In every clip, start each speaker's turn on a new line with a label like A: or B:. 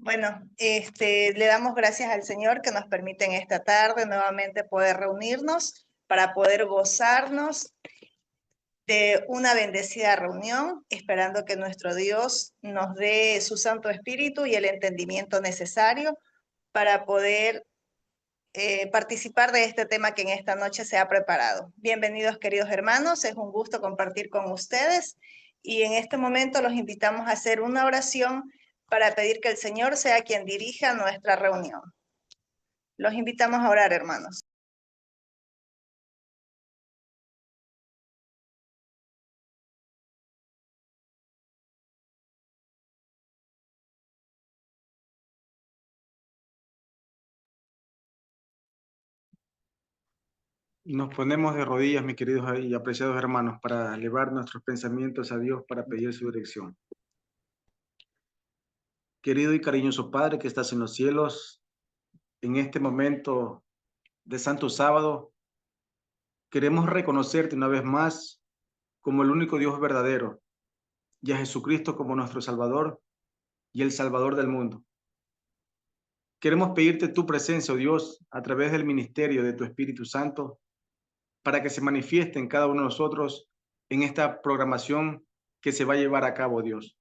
A: Bueno, le damos gracias al Señor que nos permite en esta tarde nuevamente poder reunirnos para poder gozarnos de una bendecida reunión, esperando que nuestro Dios nos dé su Santo Espíritu y el entendimiento necesario para poder participar de este tema que en esta noche se ha preparado. Bienvenidos, queridos hermanos, es un gusto compartir con ustedes y en este momento los invitamos a hacer una oración para pedir que el Señor sea quien dirija nuestra reunión. Los invitamos a orar, hermanos.
B: Nos ponemos de rodillas, mis queridos y apreciados hermanos, para elevar nuestros pensamientos a Dios para pedir su dirección. Querido y cariñoso Padre que estás en los cielos, en este momento de Santo Sábado, queremos reconocerte una vez más como el único Dios verdadero y a Jesucristo como nuestro Salvador y el Salvador del mundo. Queremos pedirte tu presencia, oh Dios, a través del ministerio de tu Espíritu Santo, para que se manifieste en cada uno de nosotros en esta programación que se va a llevar a cabo, Dios.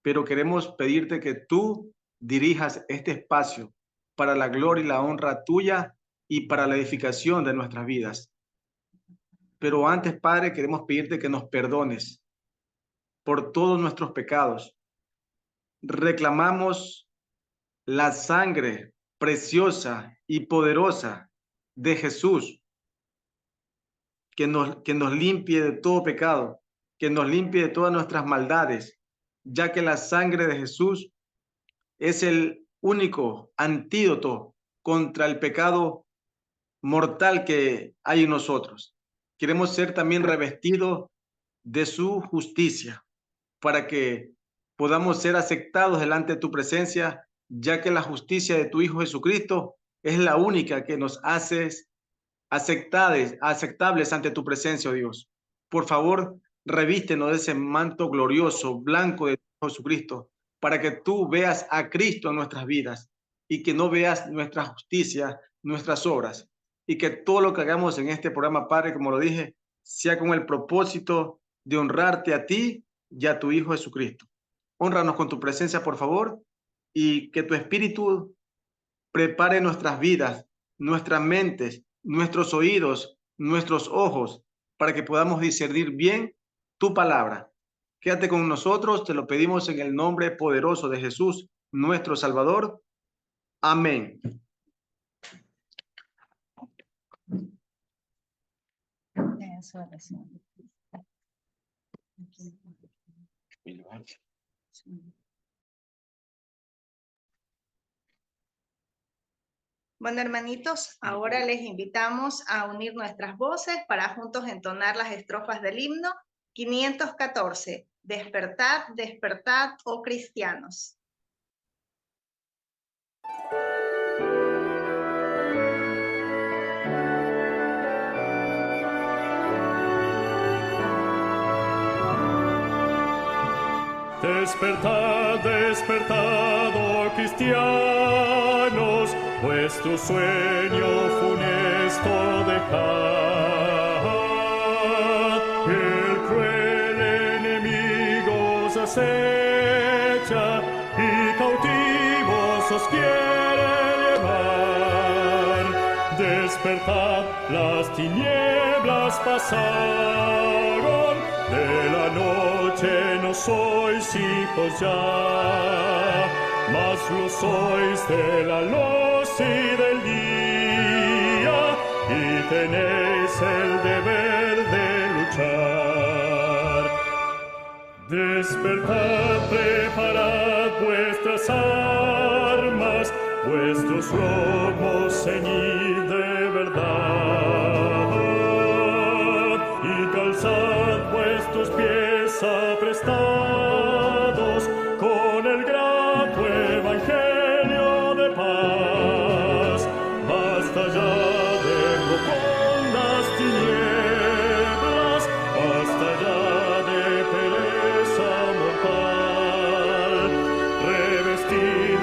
B: Pero queremos pedirte que tú dirijas este espacio para la gloria y la honra tuya y para la edificación de nuestras vidas. Pero antes, Padre, queremos pedirte que nos perdones por todos nuestros pecados. Reclamamos la sangre preciosa y poderosa de Jesús, que nos limpie de todo pecado, que nos limpie de todas nuestras maldades, ya que la sangre de Jesús es el único antídoto contra el pecado mortal que hay en nosotros. Queremos ser también revestidos de su justicia para que podamos ser aceptados delante de tu presencia, ya que la justicia de tu Hijo Jesucristo es la única que nos hace aceptables ante tu presencia, oh Dios. Por favor, revístenos de ese manto glorioso, blanco de Jesucristo, para que tú veas a Cristo en nuestras vidas y que no veas nuestra justicia, nuestras obras, y que todo lo que hagamos en este programa, Padre, como lo dije, sea con el propósito de honrarte a ti y a tu Hijo Jesucristo. Hónranos con tu presencia, por favor, y que tu Espíritu prepare nuestras vidas, nuestras mentes, nuestros oídos, nuestros ojos, para que podamos discernir bien tu palabra. Quédate con nosotros, te lo pedimos en el nombre poderoso de Jesús, nuestro Salvador. Amén.
A: Bueno, hermanitos, ahora les invitamos a unir nuestras voces para juntos entonar las estrofas del himno 514. Despertad, despertad, oh cristianos.
C: Despertad, despertad, oh cristianos, vuestro sueño funesto dejad. El cruel enemigo os acecha y cautivos os quiere llevar. Despertad, las tinieblas pasaron, de la noche no sois hijos ya, mas lo sois de la luz y del día, y tenéis el deber de luchar. Despertad, preparad vuestras armas, vuestros lomos ceñid de verdad, y calzad vuestros pies aprestados con el grato evangelio de paz. Basta ya de profundas tinieblas, basta ya de pereza mortal. Revestid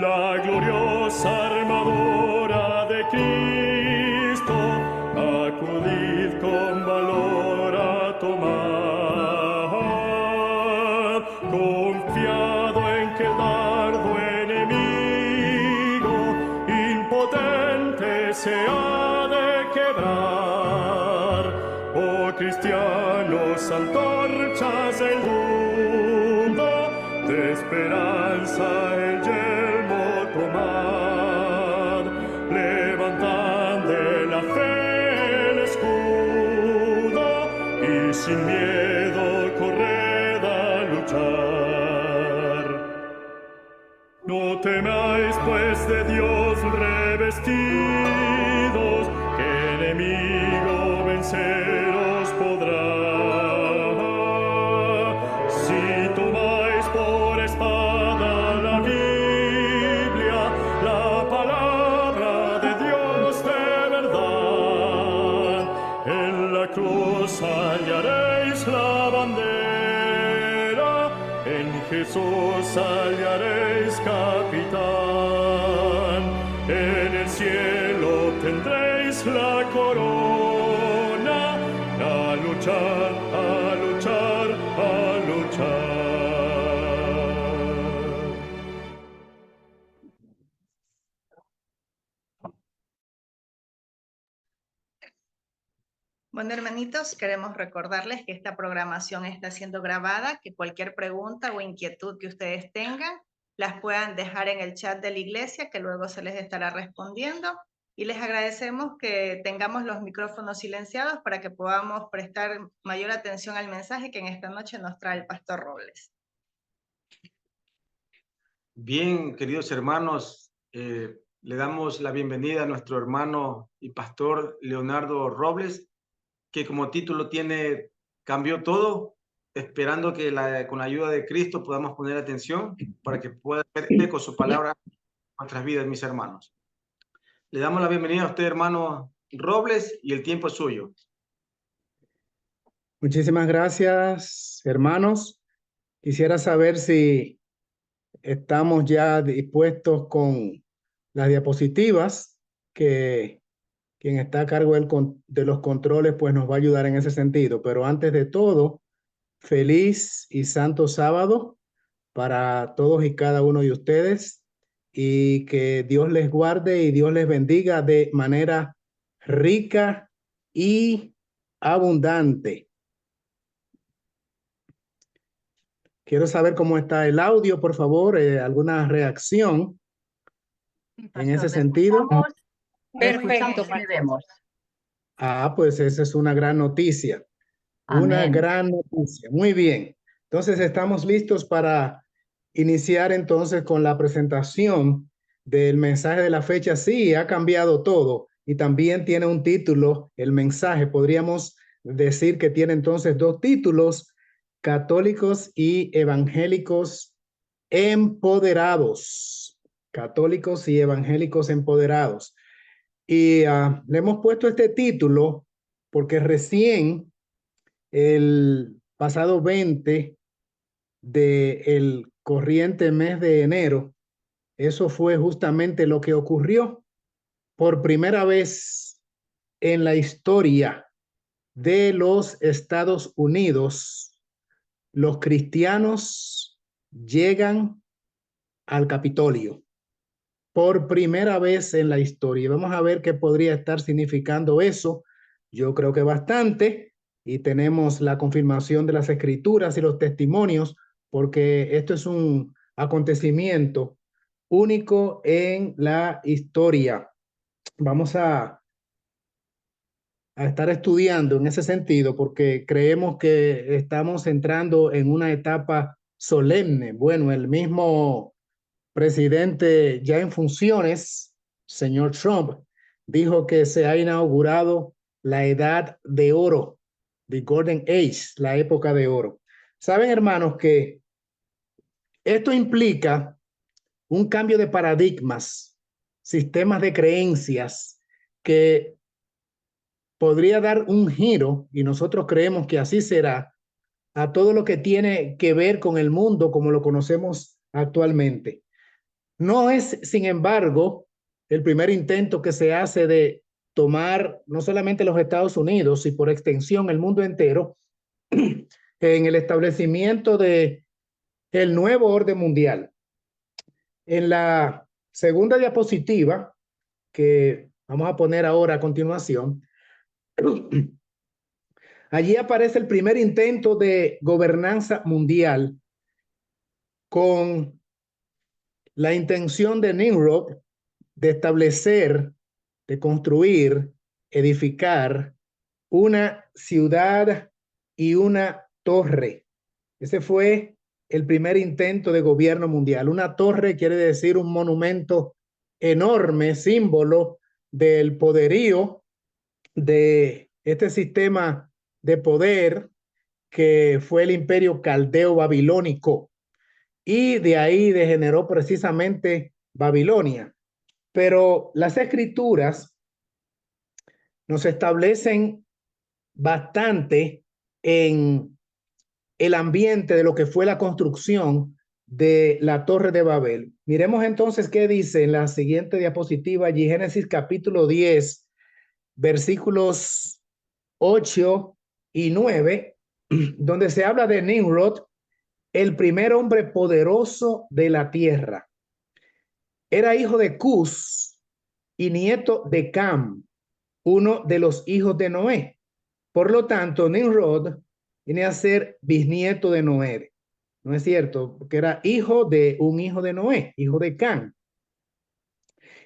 C: la gloriosa armadura de Cristo, acudid con valor a tomar, confiado en que el dardo enemigo impotente se ha de quebrar. Oh cristianos, antorchas del mundo, de esperanza el yelmo tomad, levantad de la fe el escudo y sin miedo corred a luchar. No temáis pues de Dios revestidos, que enemigo venceros podrá. Si tomáis por espada la Biblia, la palabra de Dios de verdad, en la cruz hallaréis la bandera, en Jesús hallaréis capitán, en el cielo tendréis la corona, a luchar, a luchar, a luchar.
A: Bueno, hermanitos, queremos recordarles que esta programación está siendo grabada, que cualquier pregunta o inquietud que ustedes tengan, las puedan dejar en el chat de la iglesia, que luego se les estará respondiendo. Y les agradecemos que tengamos los micrófonos silenciados para que podamos prestar mayor atención al mensaje que en esta noche nos trae el pastor Robles.
B: Bien, queridos hermanos, le damos la bienvenida a nuestro hermano y pastor Leonardo Robles, que como título tiene Cambió todo, esperando que con la ayuda de Cristo podamos poner atención para que pueda hacer eco su palabra en nuestras vidas, mis hermanos. Le damos la bienvenida a usted, hermano Robles, y el tiempo es suyo.
D: Muchísimas gracias, hermanos. Quisiera saber si estamos ya dispuestos con las diapositivas, que quien está a cargo de los controles pues nos va a ayudar en ese sentido. Pero antes de todo, feliz y santo sábado para todos y cada uno de ustedes, y que Dios les guarde y Dios les bendiga de manera rica y abundante. Quiero saber cómo está el audio, por favor, alguna reacción en ese sentido.
E: Perfecto, te vemos.
D: Ah, pues esa es una gran noticia. Una
E: Amén.
D: gran noticia. Muy bien. Entonces estamos listos para iniciar entonces con la presentación del mensaje de la fecha. Sí, ha cambiado todo y también tiene un título, el mensaje. Podríamos decir que tiene entonces dos títulos: católicos y evangélicos empoderados. Católicos y evangélicos empoderados. Y le hemos puesto este título porque recién el pasado 20 del corriente mes de enero, eso fue justamente lo que ocurrió. Por primera vez en la historia de los Estados Unidos, los cristianos llegan al Capitolio. Por primera vez en la historia. Vamos a ver qué podría estar significando eso. Yo creo que bastante. Y tenemos la confirmación de las escrituras y los testimonios, porque esto es un acontecimiento único en la historia. Vamos a estar estudiando en ese sentido, porque creemos que estamos entrando en una etapa solemne. Bueno, el mismo presidente ya en funciones, señor Trump, dijo que se ha inaugurado la edad de oro, the Golden Age, la época de oro. Saben, hermanos, que esto implica un cambio de paradigmas, sistemas de creencias, que podría dar un giro, y nosotros creemos que así será, a todo lo que tiene que ver con el mundo como lo conocemos actualmente. No es, sin embargo, el primer intento que se hace de tomar no solamente los Estados Unidos y por extensión el mundo entero en el establecimiento de el nuevo orden mundial. En la segunda diapositiva, que vamos a poner ahora a continuación, allí aparece el primer intento de gobernanza mundial con la intención de Nimrod de establecer, de construir, edificar una ciudad y una torre. Ese fue el primer intento de gobierno mundial. Una torre quiere decir un monumento enorme, símbolo del poderío de este sistema de poder que fue el imperio caldeo babilónico. Y de ahí degeneró precisamente Babilonia. Pero las escrituras nos establecen bastante en el ambiente de lo que fue la construcción de la Torre de Babel. Miremos entonces qué dice en la siguiente diapositiva, allí Génesis capítulo 10, versículos 8 y 9, donde se habla de Nimrod, el primer hombre poderoso de la tierra. Era hijo de Cus y nieto de Cam, uno de los hijos de Noé. Por lo tanto, Nimrod viene a ser bisnieto de Noé. ¿No es cierto? Porque era hijo de un hijo de Noé, hijo de Cam.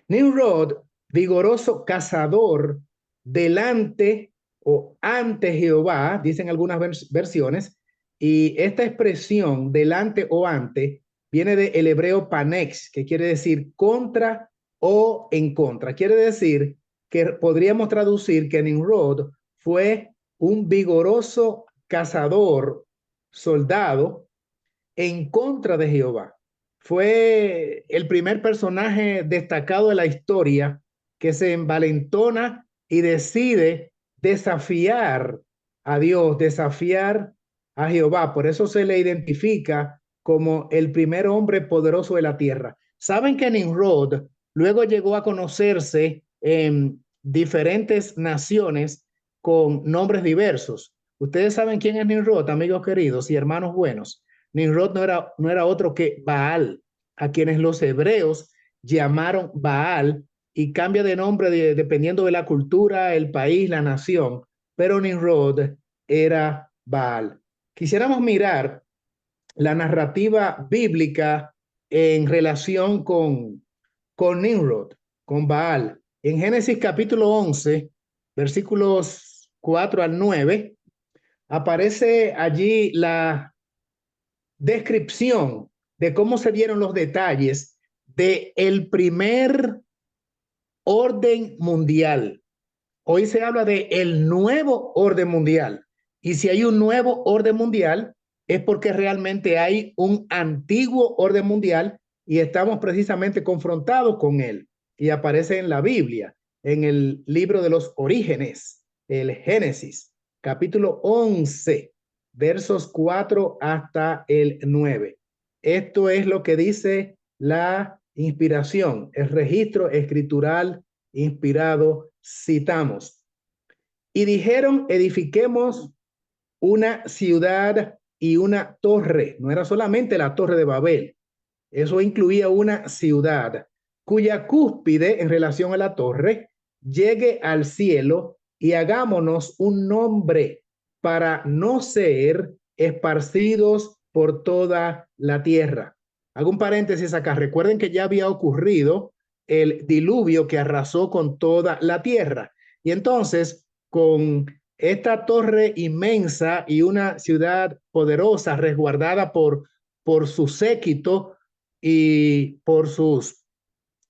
D: Nimrod, vigoroso cazador delante o ante Jehová, dicen algunas versiones, y esta expresión delante o ante viene del hebreo panex, que quiere decir contra o en contra. Quiere decir que podríamos traducir que Nimrod fue un vigoroso cazador, soldado, en contra de Jehová. Fue el primer personaje destacado de la historia que se envalentona y decide desafiar a Dios, desafiar a Jehová. Por eso se le identifica como el primer hombre poderoso de la tierra. Saben que Nimrod luego llegó a conocerse en diferentes naciones con nombres diversos. Ustedes saben quién es Nimrod, amigos queridos y hermanos buenos. Nimrod no era otro que Baal, a quienes los hebreos llamaron Baal, y cambia de nombre dependiendo de la cultura, el país, la nación, pero Nimrod era Baal. Quisiéramos mirar la narrativa bíblica en relación con Nimrod, con Baal. En Génesis capítulo 11, versículos 4 al 9, aparece allí la descripción de cómo se dieron los detalles de el primer orden mundial. Hoy se habla de el nuevo orden mundial. Y si hay un nuevo orden mundial, es porque realmente hay un antiguo orden mundial y estamos precisamente confrontados con él. Y aparece en la Biblia, en el libro de los Orígenes, el Génesis, capítulo 11, versos 4 hasta el 9. Esto es lo que dice la inspiración, el registro escritural inspirado, citamos. Y dijeron, edifiquemos una ciudad y una torre. No era solamente la torre de Babel. Eso incluía una ciudad cuya cúspide en relación a la torre llegue al cielo y hagámonos un nombre para no ser esparcidos por toda la tierra. Hago un paréntesis acá. Recuerden que ya había ocurrido el diluvio que arrasó con toda la tierra. Y entonces, con esta torre inmensa y una ciudad poderosa resguardada por su séquito y por sus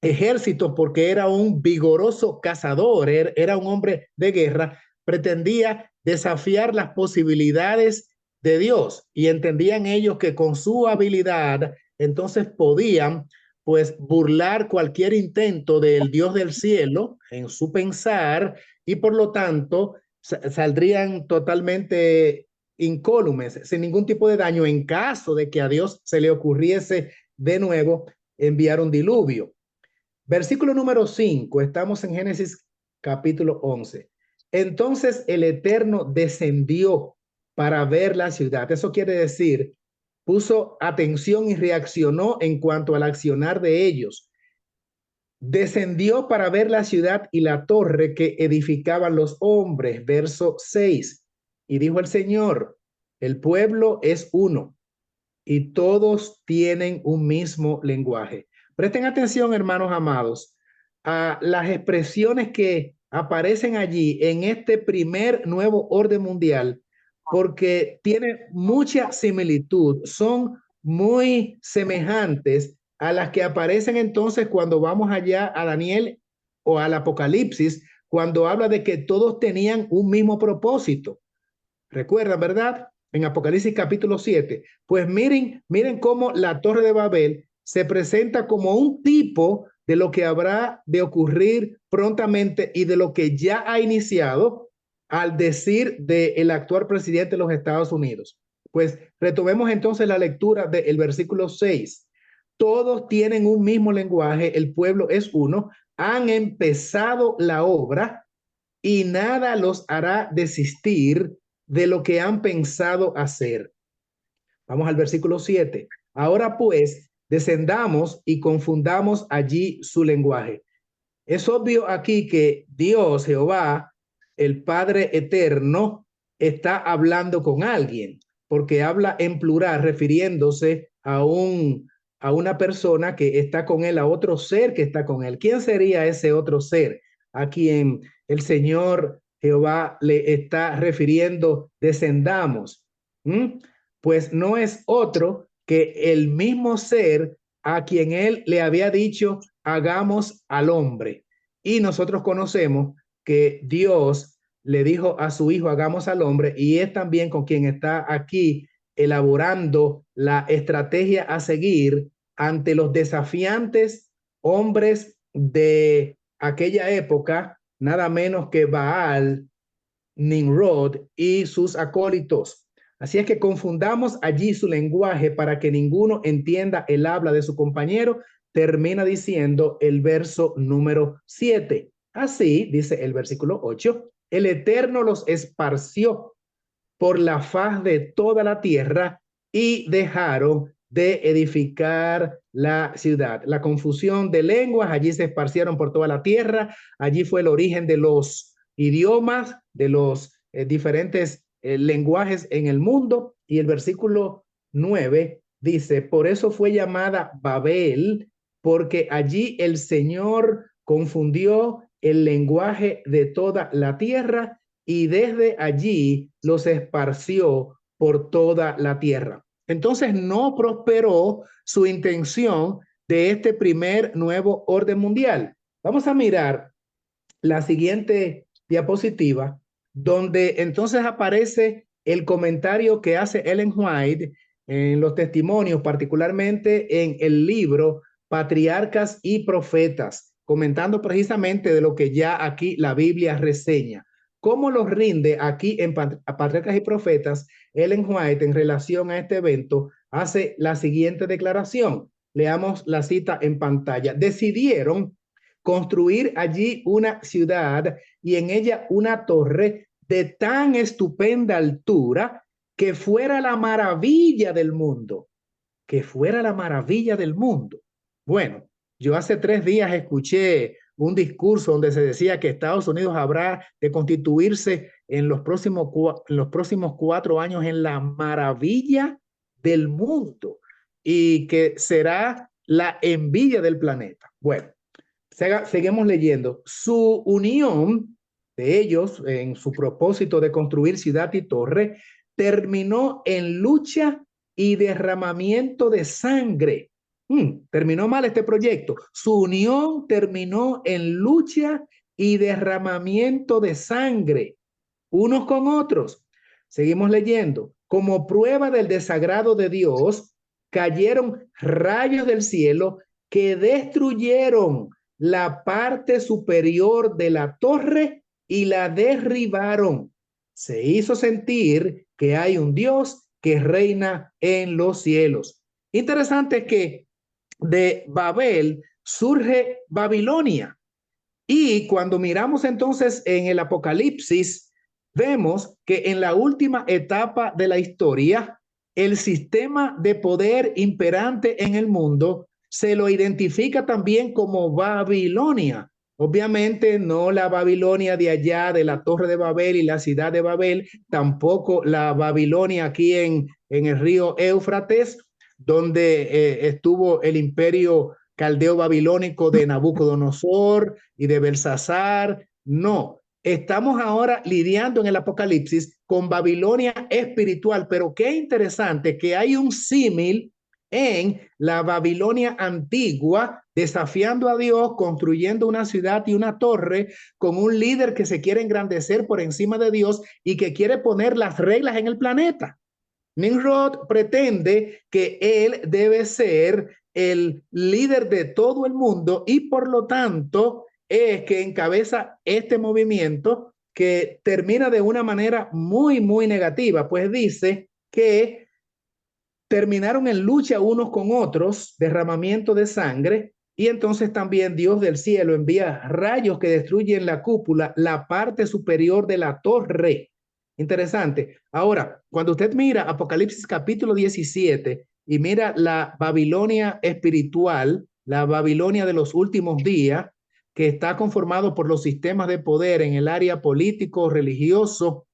D: ejércitos, porque era un vigoroso cazador, era un hombre de guerra, pretendía desafiar las posibilidades de Dios y entendían ellos que con su habilidad entonces podían pues burlar cualquier intento del Dios del cielo en su pensar y por lo tanto saldrían totalmente incólumes, sin ningún tipo de daño en caso de que a Dios se le ocurriese de nuevo enviar un diluvio. Versículo número 5, estamos en Génesis capítulo 11. Entonces el Eterno descendió para ver la ciudad. Eso quiere decir, puso atención y reaccionó en cuanto al accionar de ellos. Descendió para ver la ciudad y la torre que edificaban los hombres. Verso 6. Y dijo el Señor, el pueblo es uno y todos tienen un mismo lenguaje. Presten atención, hermanos amados, a las expresiones que aparecen allí en este primer nuevo orden mundial, porque tiene mucha similitud, son muy semejantes a las que aparecen entonces cuando vamos allá a Daniel o al Apocalipsis, cuando habla de que todos tenían un mismo propósito. ¿Recuerdan, verdad? En Apocalipsis capítulo 7. Pues miren cómo la Torre de Babel se presenta como un tipo de lo que habrá de ocurrir prontamente y de lo que ya ha iniciado al decir del actual presidente de los Estados Unidos. Pues retomemos entonces la lectura del versículo 6. Todos tienen un mismo lenguaje, el pueblo es uno, han empezado la obra y nada los hará desistir de lo que han pensado hacer. Vamos al versículo 7. Ahora pues, descendamos y confundamos allí su lenguaje. Es obvio aquí que Dios, Jehová, el Padre eterno, está hablando con alguien, porque habla en plural, refiriéndose a una persona que está con él, a otro ser que está con él. ¿Quién sería ese otro ser a quien el Señor Jehová le está refiriendo? Descendamos. Pues no es otro que el mismo ser a quien él le había dicho, hagamos al hombre. Y nosotros conocemos que Dios le dijo a su hijo, hagamos al hombre, y es también con quien está aquí elaborando la estrategia a seguir ante los desafiantes hombres de aquella época, nada menos que Baal, Nimrod y sus acólitos. Así es que confundamos allí su lenguaje para que ninguno entienda el habla de su compañero. Termina diciendo el verso número 7. Así, dice el versículo 8, el Eterno los esparció por la faz de toda la tierra y dejaron de edificar la ciudad. La confusión de lenguas, allí se esparcieron por toda la tierra, allí fue el origen de los idiomas, de los diferentes lenguajes en el mundo. Y el versículo 9 dice, por eso fue llamada Babel, porque allí el Señor confundió el lenguaje de toda la tierra y desde allí los esparció por toda la tierra. Entonces no prosperó su intención de este primer nuevo orden mundial. Vamos a mirar la siguiente diapositiva, donde entonces aparece el comentario que hace Ellen White en los testimonios, particularmente en el libro Patriarcas y Profetas, comentando precisamente de lo que ya aquí la Biblia reseña. ¿Cómo los rinde aquí en Patriarcas y Profetas? Ellen White, en relación a este evento, hace la siguiente declaración. Leamos la cita en pantalla. Decidieron construir allí una ciudad y en ella una torre de tan estupenda altura que fuera la maravilla del mundo. Que fuera la maravilla del mundo. Bueno, yo hace 3 días escuché un discurso donde se decía que Estados Unidos habrá de constituirse en los próximos 4 años en la maravilla del mundo y que será la envidia del planeta. Bueno, seguimos leyendo. Su unión de ellos en su propósito de construir ciudad y torre terminó en lucha y derramamiento de sangre. Terminó mal este proyecto. Su unión terminó en lucha y derramamiento de sangre, unos con otros. Seguimos leyendo. Como prueba del desagrado de Dios, cayeron rayos del cielo que destruyeron la parte superior de la torre y la derribaron. Se hizo sentir que hay un Dios que reina en los cielos. Interesante que de Babel surge Babilonia. Y cuando miramos entonces en el Apocalipsis, vemos que en la última etapa de la historia, el sistema de poder imperante en el mundo se lo identifica también como Babilonia. Obviamente no la Babilonia de allá de la Torre de Babel y la ciudad de Babel, tampoco la Babilonia aquí en el río Éufrates, donde estuvo el imperio caldeo babilónico de Nabucodonosor y de Belsasar. No, estamos ahora lidiando en el Apocalipsis con Babilonia espiritual, pero qué interesante que hay un símil en la Babilonia antigua, desafiando a Dios, construyendo una ciudad y una torre con un líder que se quiere engrandecer por encima de Dios y que quiere poner las reglas en el planeta. Nimrod pretende que él debe ser el líder de todo el mundo y por lo tanto es que encabeza este movimiento que termina de una manera muy, muy negativa, pues dice que terminaron en lucha unos con otros, derramamiento de sangre, y entonces también Dios del cielo envía rayos que destruyen la cúpula, la parte superior de la torre. Interesante. Ahora, cuando usted mira Apocalipsis capítulo 17 y mira la Babilonia espiritual, la Babilonia de los últimos días, que está conformado por los sistemas de poder en el área político, religioso,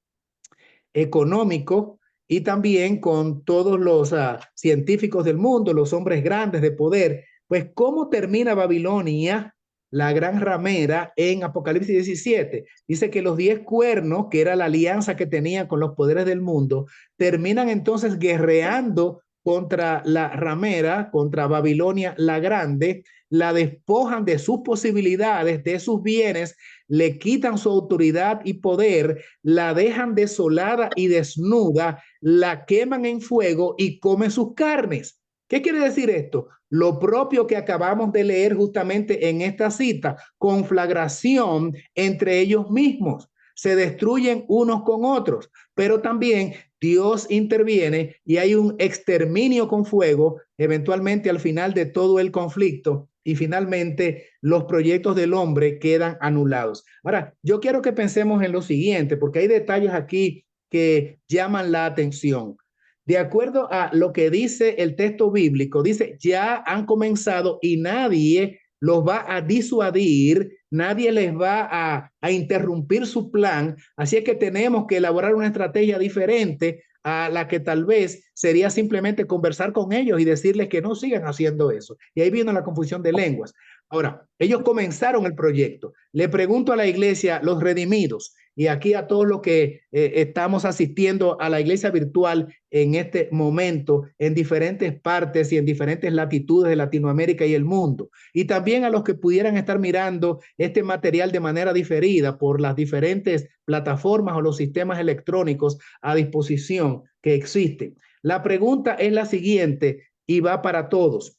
D: económico, y también con todos los científicos del mundo, los hombres grandes de poder, pues ¿cómo termina Babilonia, la gran ramera, en Apocalipsis 17? Dice que los 10 cuernos, que era la alianza que tenía con los poderes del mundo, terminan entonces guerreando contra la ramera, contra Babilonia la grande, la despojan de sus posibilidades, de sus bienes, le quitan su autoridad y poder, la dejan desolada y desnuda, la queman en fuego y comen sus carnes. ¿Qué quiere decir esto? Lo propio que acabamos de leer justamente en esta cita, conflagración entre ellos mismos. Se destruyen unos con otros, pero también Dios interviene y hay un exterminio con fuego, eventualmente al final de todo el conflicto, y finalmente los proyectos del hombre quedan anulados. Ahora, yo quiero que pensemos en lo siguiente, porque hay detalles aquí que llaman la atención. De acuerdo a lo que dice el texto bíblico, dice, ya han comenzado y nadie los va a disuadir, nadie les va a interrumpir su plan, así es que tenemos que elaborar una estrategia diferente a la que tal vez sería simplemente conversar con ellos y decirles que no sigan haciendo eso. Y ahí viene la confusión de lenguas. Ahora, ellos comenzaron el proyecto. Le pregunto a la iglesia, los redimidos, y aquí a todos los que estamos asistiendo a la iglesia virtual en este momento, en diferentes partes y en diferentes latitudes de Latinoamérica y el mundo, y también a los que pudieran estar mirando este material de manera diferida por las diferentes plataformas o los sistemas electrónicos a disposición que existen. La pregunta es la siguiente y va para todos.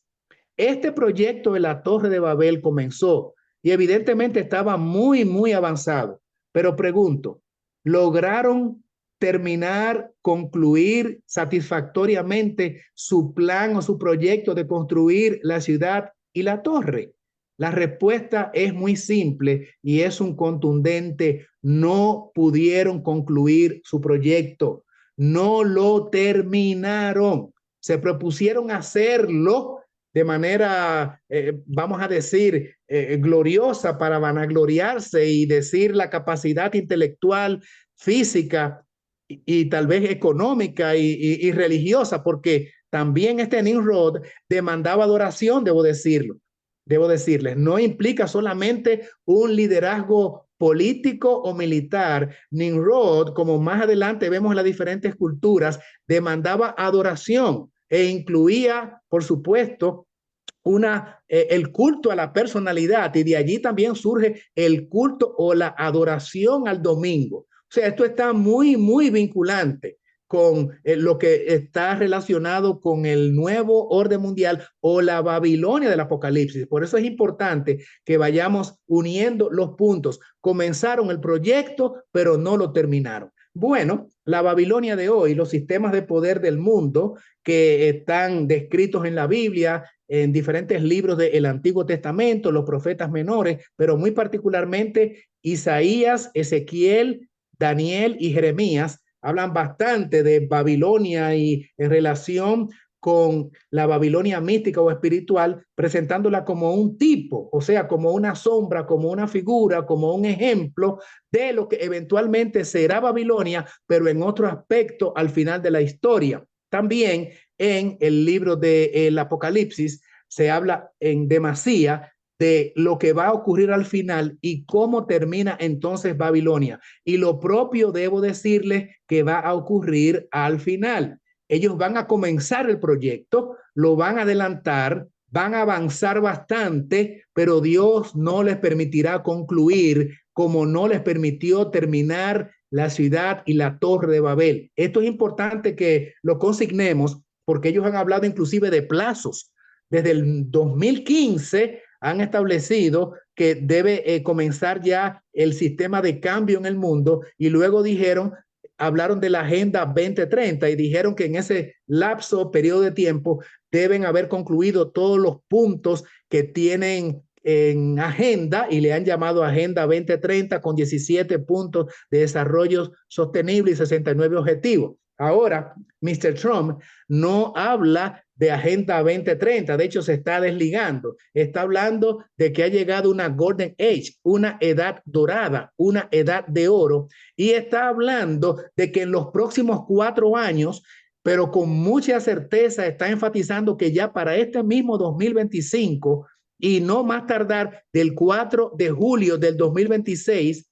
D: Este proyecto de la Torre de Babel comenzó y evidentemente estaba muy, muy avanzado. Pero pregunto, ¿lograron terminar, concluir satisfactoriamente su plan o su proyecto de construir la ciudad y la torre? La respuesta es muy simple y es un contundente: no pudieron concluir su proyecto, no lo terminaron. Se propusieron hacerlo de manera, vamos a decir, gloriosa para vanagloriarse y decir la capacidad intelectual, física y tal vez económica y religiosa, porque también este Nimrod demandaba adoración, debo decirles, no implica solamente un liderazgo político o militar. Nimrod, como más adelante vemos en las diferentes culturas, demandaba adoración e incluía, por supuesto, el culto a la personalidad, y de allí también surge el culto o la adoración al domingo. O sea, esto está muy, muy vinculante con lo que está relacionado con el nuevo orden mundial o la Babilonia del Apocalipsis. Por eso es importante que vayamos uniendo los puntos. Comenzaron el proyecto, pero no lo terminaron. Bueno, la Babilonia de hoy, los sistemas de poder del mundo que están descritos en la Biblia, en diferentes libros del Antiguo Testamento, los profetas menores, pero muy particularmente Isaías, Ezequiel, Daniel y Jeremías, hablan bastante de Babilonia y en relación con la Babilonia mística o espiritual, presentándola como un tipo, o sea, como una sombra, como una figura, como un ejemplo de lo que eventualmente será Babilonia, pero en otro aspecto al final de la historia. También en el libro del Apocalipsis se habla en demasía de lo que va a ocurrir al final y cómo termina entonces Babilonia. Y lo propio debo decirles que va a ocurrir al final. Ellos van a comenzar el proyecto, lo van a adelantar, van a avanzar bastante, pero Dios no les permitirá concluir como no les permitió terminar la ciudad y la torre de Babel. Esto es importante que lo consignemos porque ellos han hablado inclusive de plazos. Desde el 2015 han establecido que debe comenzar ya el sistema de cambio en el mundo y luego hablaron de la Agenda 2030 y dijeron que en ese lapso, periodo de tiempo, deben haber concluido todos los puntos que tienen en agenda y le han llamado Agenda 2030 con 17 puntos de desarrollo sostenible y 69 objetivos. Ahora, Mr. Trump no habla de Agenda 2030, de hecho se está desligando, está hablando de que ha llegado una Golden Age, una edad dorada, una edad de oro, y está hablando de que en los próximos 4 años, pero con mucha certeza está enfatizando que ya para este mismo 2025 y no más tardar del 4 de julio del 2026,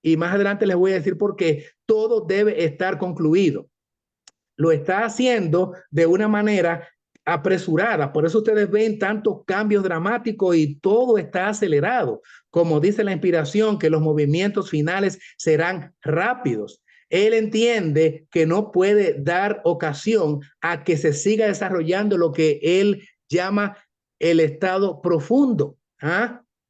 D: y más adelante les voy a decir por qué, todo debe estar concluido. Lo está haciendo de una manera apresurada, por eso ustedes ven tantos cambios dramáticos y todo está acelerado, como dice la inspiración, que los movimientos finales serán rápidos. Él entiende que no puede dar ocasión a que se siga desarrollando lo que él llama el estado profundo,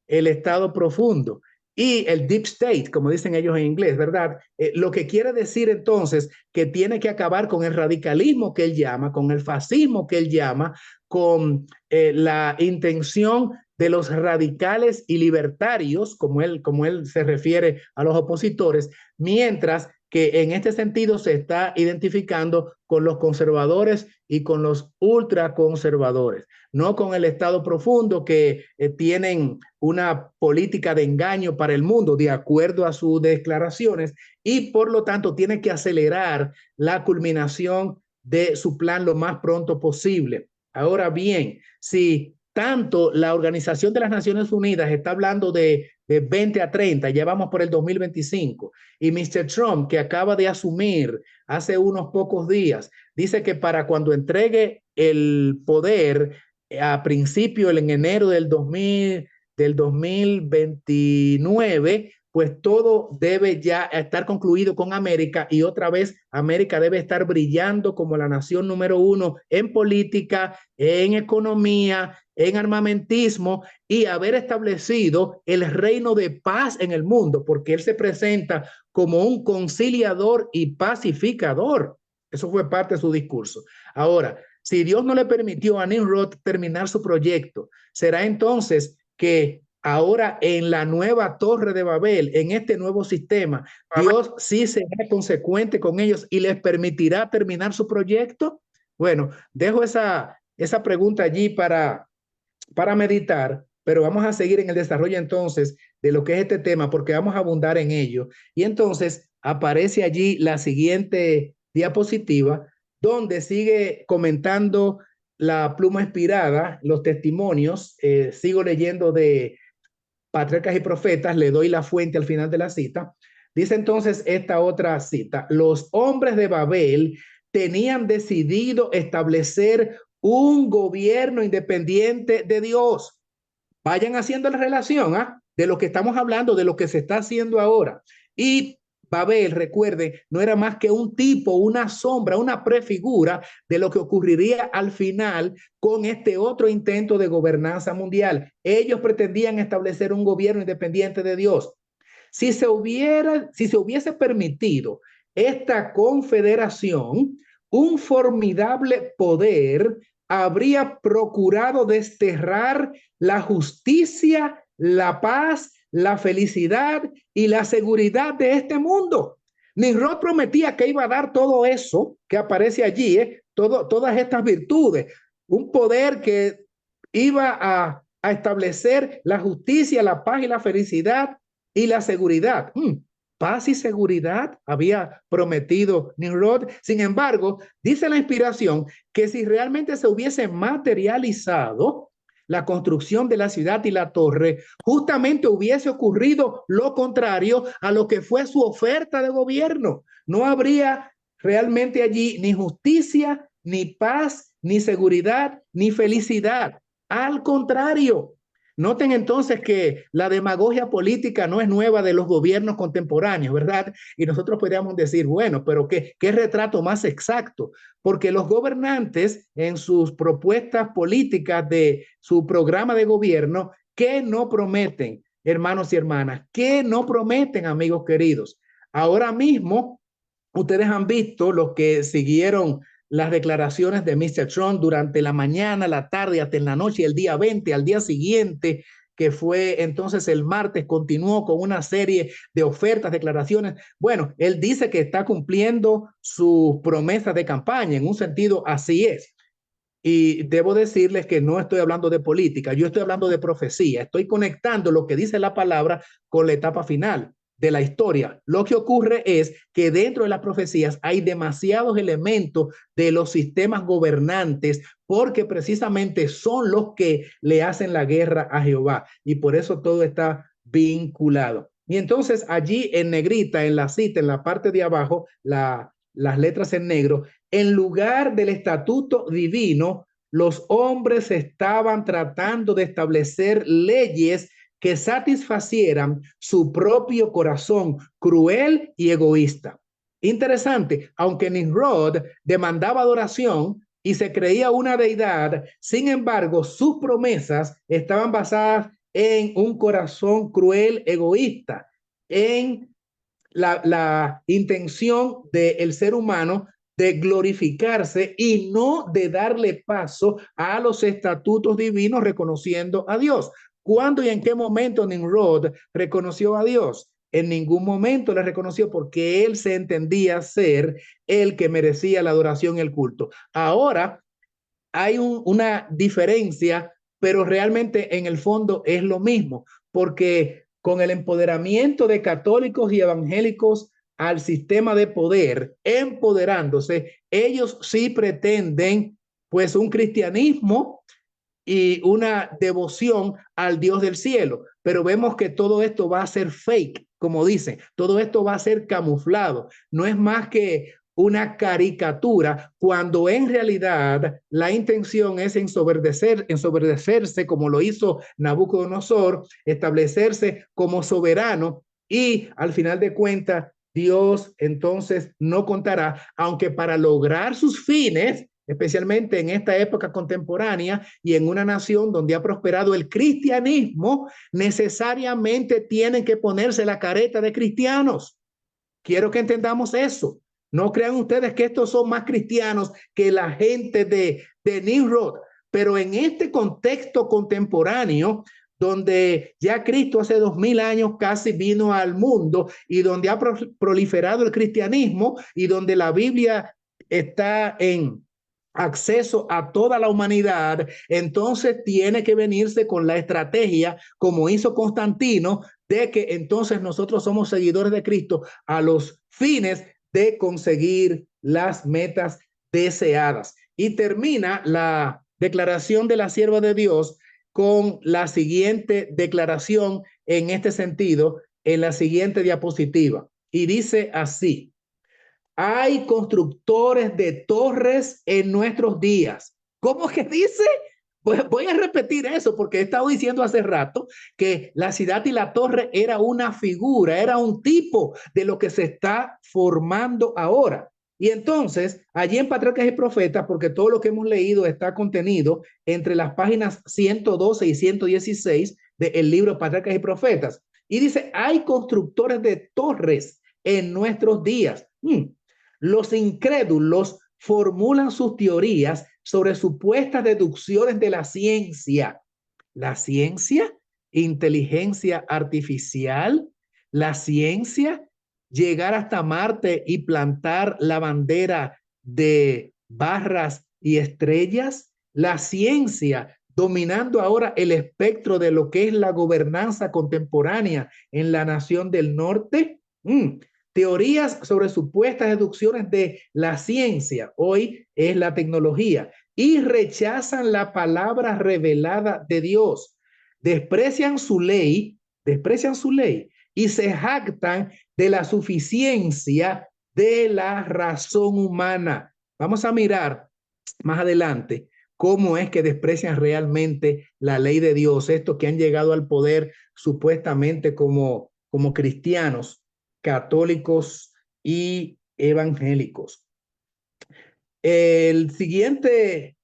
D: el estado profundo. Y el deep state, como dicen ellos en inglés, ¿verdad? Lo que quiere decir entonces que tiene que acabar con el radicalismo que él llama, con el fascismo que él llama, con la intención de los radicales y libertarios, como él se refiere a los opositores, mientras que en este sentido se está identificando con los conservadores y con los ultraconservadores, no con el estado profundo que tienen una política de engaño para el mundo de acuerdo a sus declaraciones y por lo tanto tiene que acelerar la culminación de su plan lo más pronto posible. Ahora bien, si tanto la Organización de las Naciones Unidas está hablando de 20 a 30, ya vamos por el 2025, y Mr. Trump, que acaba de asumir hace unos pocos días, dice que para cuando entregue el poder a principio, en enero del 2029, pues todo debe ya estar concluido con América y otra vez América debe estar brillando como la nación número 1 en política, en economía, en armamentismo y haber establecido el reino de paz en el mundo, porque él se presenta como un conciliador y pacificador. Eso fue parte de su discurso. Ahora, si Dios no le permitió a Nimrod terminar su proyecto, será entonces que ahora en la nueva Torre de Babel, en este nuevo sistema, Dios sí será consecuente con ellos y les permitirá terminar su proyecto. Bueno, dejo esa pregunta allí para meditar, pero vamos a seguir en el desarrollo entonces de lo que es este tema porque vamos a abundar en ello. Y entonces aparece allí la siguiente diapositiva donde sigue comentando la pluma inspirada, los testimonios. Sigo leyendo de Patriarcas y Profetas, le doy la fuente al final de la cita. Dice entonces esta otra cita: los hombres de Babel tenían decidido establecer un gobierno independiente de Dios. Vayan haciendo la relación de lo que estamos hablando, de lo que se está haciendo ahora. Y Babel, recuerden, no era más que un tipo, una sombra, una prefigura de lo que ocurriría al final con este otro intento de gobernanza mundial. Ellos pretendían establecer un gobierno independiente de Dios. Si se hubiese permitido esta confederación, un formidable poder habría procurado desterrar la justicia, la paz, la felicidad y la seguridad de este mundo. Nimrod prometía que iba a dar todo eso que aparece allí, todas estas virtudes, un poder que iba a establecer la justicia, la paz y la felicidad y la seguridad. Paz y seguridad había prometido Nimrod. Sin embargo, dice la inspiración que si realmente se hubiese materializado la construcción de la ciudad y la torre, justamente hubiese ocurrido lo contrario a lo que fue su oferta de gobierno. No habría realmente allí ni justicia, ni paz, ni seguridad, ni felicidad. Al contrario, noten entonces que la demagogia política no es nueva de los gobiernos contemporáneos, ¿verdad? Y nosotros podríamos decir, bueno, pero ¿qué retrato más exacto? Porque los gobernantes en sus propuestas políticas de su programa de gobierno, ¿qué no prometen, hermanos y hermanas? ¿Qué no prometen, amigos queridos? Ahora mismo, ustedes han visto los que siguieron las declaraciones de Mr. Trump durante la mañana, la tarde, hasta en la noche, el día 20, al día siguiente, que fue entonces el martes, continuó con una serie de ofertas, declaraciones. Bueno, él dice que está cumpliendo sus promesas de campaña, en un sentido así es. Y debo decirles que no estoy hablando de política, yo estoy hablando de profecía, estoy conectando lo que dice la palabra con la etapa final de la historia. Lo que ocurre es que dentro de las profecías hay demasiados elementos de los sistemas gobernantes porque precisamente son los que le hacen la guerra a Jehová y por eso todo está vinculado. Y entonces allí en negrita, en la cita, en la parte de abajo, las letras en negro, en lugar del estatuto divino, los hombres estaban tratando de establecer leyes que satisfacieran su propio corazón cruel y egoísta. Interesante, aunque Nimrod demandaba adoración y se creía una deidad, sin embargo, sus promesas estaban basadas en un corazón cruel, egoísta, en la intención del ser humano de glorificarse y no de darle paso a los estatutos divinos reconociendo a Dios. ¿Cuándo y en qué momento Nimrod reconoció a Dios? En ningún momento le reconoció porque él se entendía ser el que merecía la adoración y el culto. Ahora hay una diferencia, pero realmente en el fondo es lo mismo, porque con el empoderamiento de católicos y evangélicos al sistema de poder, empoderándose, ellos sí pretenden pues un cristianismo y una devoción al Dios del cielo. Pero vemos que todo esto va a ser fake, como dicen, todo esto va a ser camuflado. No es más que una caricatura, cuando en realidad la intención es ensoberdecerse como lo hizo Nabucodonosor, establecerse como soberano y al final de cuentas Dios entonces no contará, aunque para lograr sus fines, especialmente en esta época contemporánea y en una nación donde ha prosperado el cristianismo, necesariamente tienen que ponerse la careta de cristianos. Quiero que entendamos eso. No crean ustedes que estos son más cristianos que la gente de Nimrod, pero en este contexto contemporáneo, donde ya Cristo hace 2000 años casi vino al mundo y donde ha proliferado el cristianismo y donde la Biblia está en acceso a toda la humanidad, entonces tiene que venirse con la estrategia, como hizo Constantino, de que entonces nosotros somos seguidores de Cristo a los fines de conseguir las metas deseadas. Y termina la declaración de la sierva de Dios con la siguiente declaración en este sentido, en la siguiente diapositiva. Y dice así: hay constructores de torres en nuestros días. ¿Cómo que dice? Voy a repetir eso porque he estado diciendo hace rato que la ciudad y la torre era una figura, era un tipo de lo que se está formando ahora. Y entonces, allí en Patriarcas y Profetas, porque todo lo que hemos leído está contenido entre las páginas 112 y 116 del libro Patriarcas y Profetas. Y dice, hay constructores de torres en nuestros días. Los incrédulos formulan sus teorías sobre supuestas deducciones de la ciencia. La ciencia, inteligencia artificial, la ciencia, llegar hasta Marte y plantar la bandera de barras y estrellas, la ciencia dominando ahora el espectro de lo que es la gobernanza contemporánea en la nación del norte. Teorías sobre supuestas deducciones de la ciencia, hoy es la tecnología, y rechazan la palabra revelada de Dios. Desprecian su ley y se jactan de la suficiencia de la razón humana. Vamos a mirar más adelante cómo es que desprecian realmente la ley de Dios, estos que han llegado al poder supuestamente como cristianos, católicos y evangélicos. El siguiente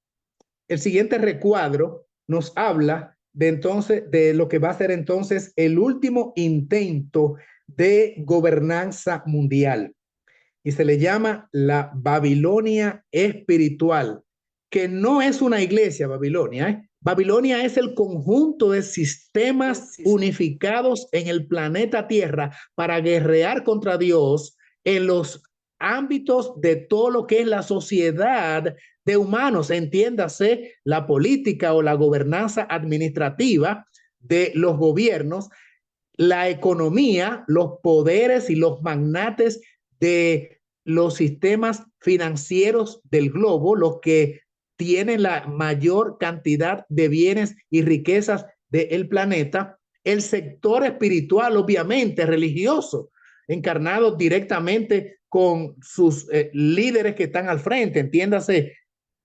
D: recuadro nos habla de lo que va a ser entonces el último intento de gobernanza mundial, y se le llama la Babilonia espiritual, que no es una iglesia, Babilonia, ¿eh? Babilonia es el conjunto de sistemas unificados en el planeta Tierra para guerrear contra Dios en los ámbitos de todo lo que es la sociedad de humanos, entiéndase la política o la gobernanza administrativa de los gobiernos, la economía, los poderes y los magnates de los sistemas financieros del globo, los que tienen la mayor cantidad de bienes y riquezas del planeta, el sector espiritual, obviamente, religioso, encarnado directamente con sus líderes que están al frente, entiéndase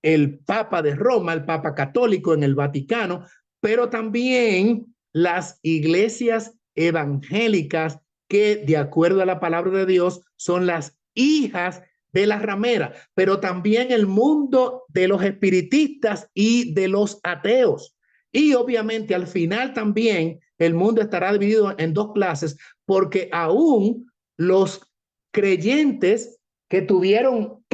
D: el Papa de Roma, el Papa católico en el Vaticano, pero también las iglesias evangélicas que, de acuerdo a la palabra de Dios, son las hijas de la ramera, pero también el mundo de los espiritistas y de los ateos. Y obviamente al final también el mundo estará dividido en dos clases, porque aún los creyentes que tuvieron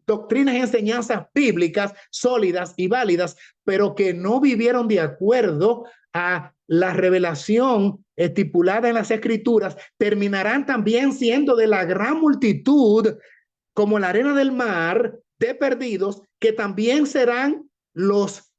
D: doctrinas y enseñanzas bíblicas sólidas y válidas, pero que no vivieron de acuerdo a la revelación estipulada en las Escrituras, terminarán también siendo de la gran multitud, como la arena del mar, de perdidos, que también serán los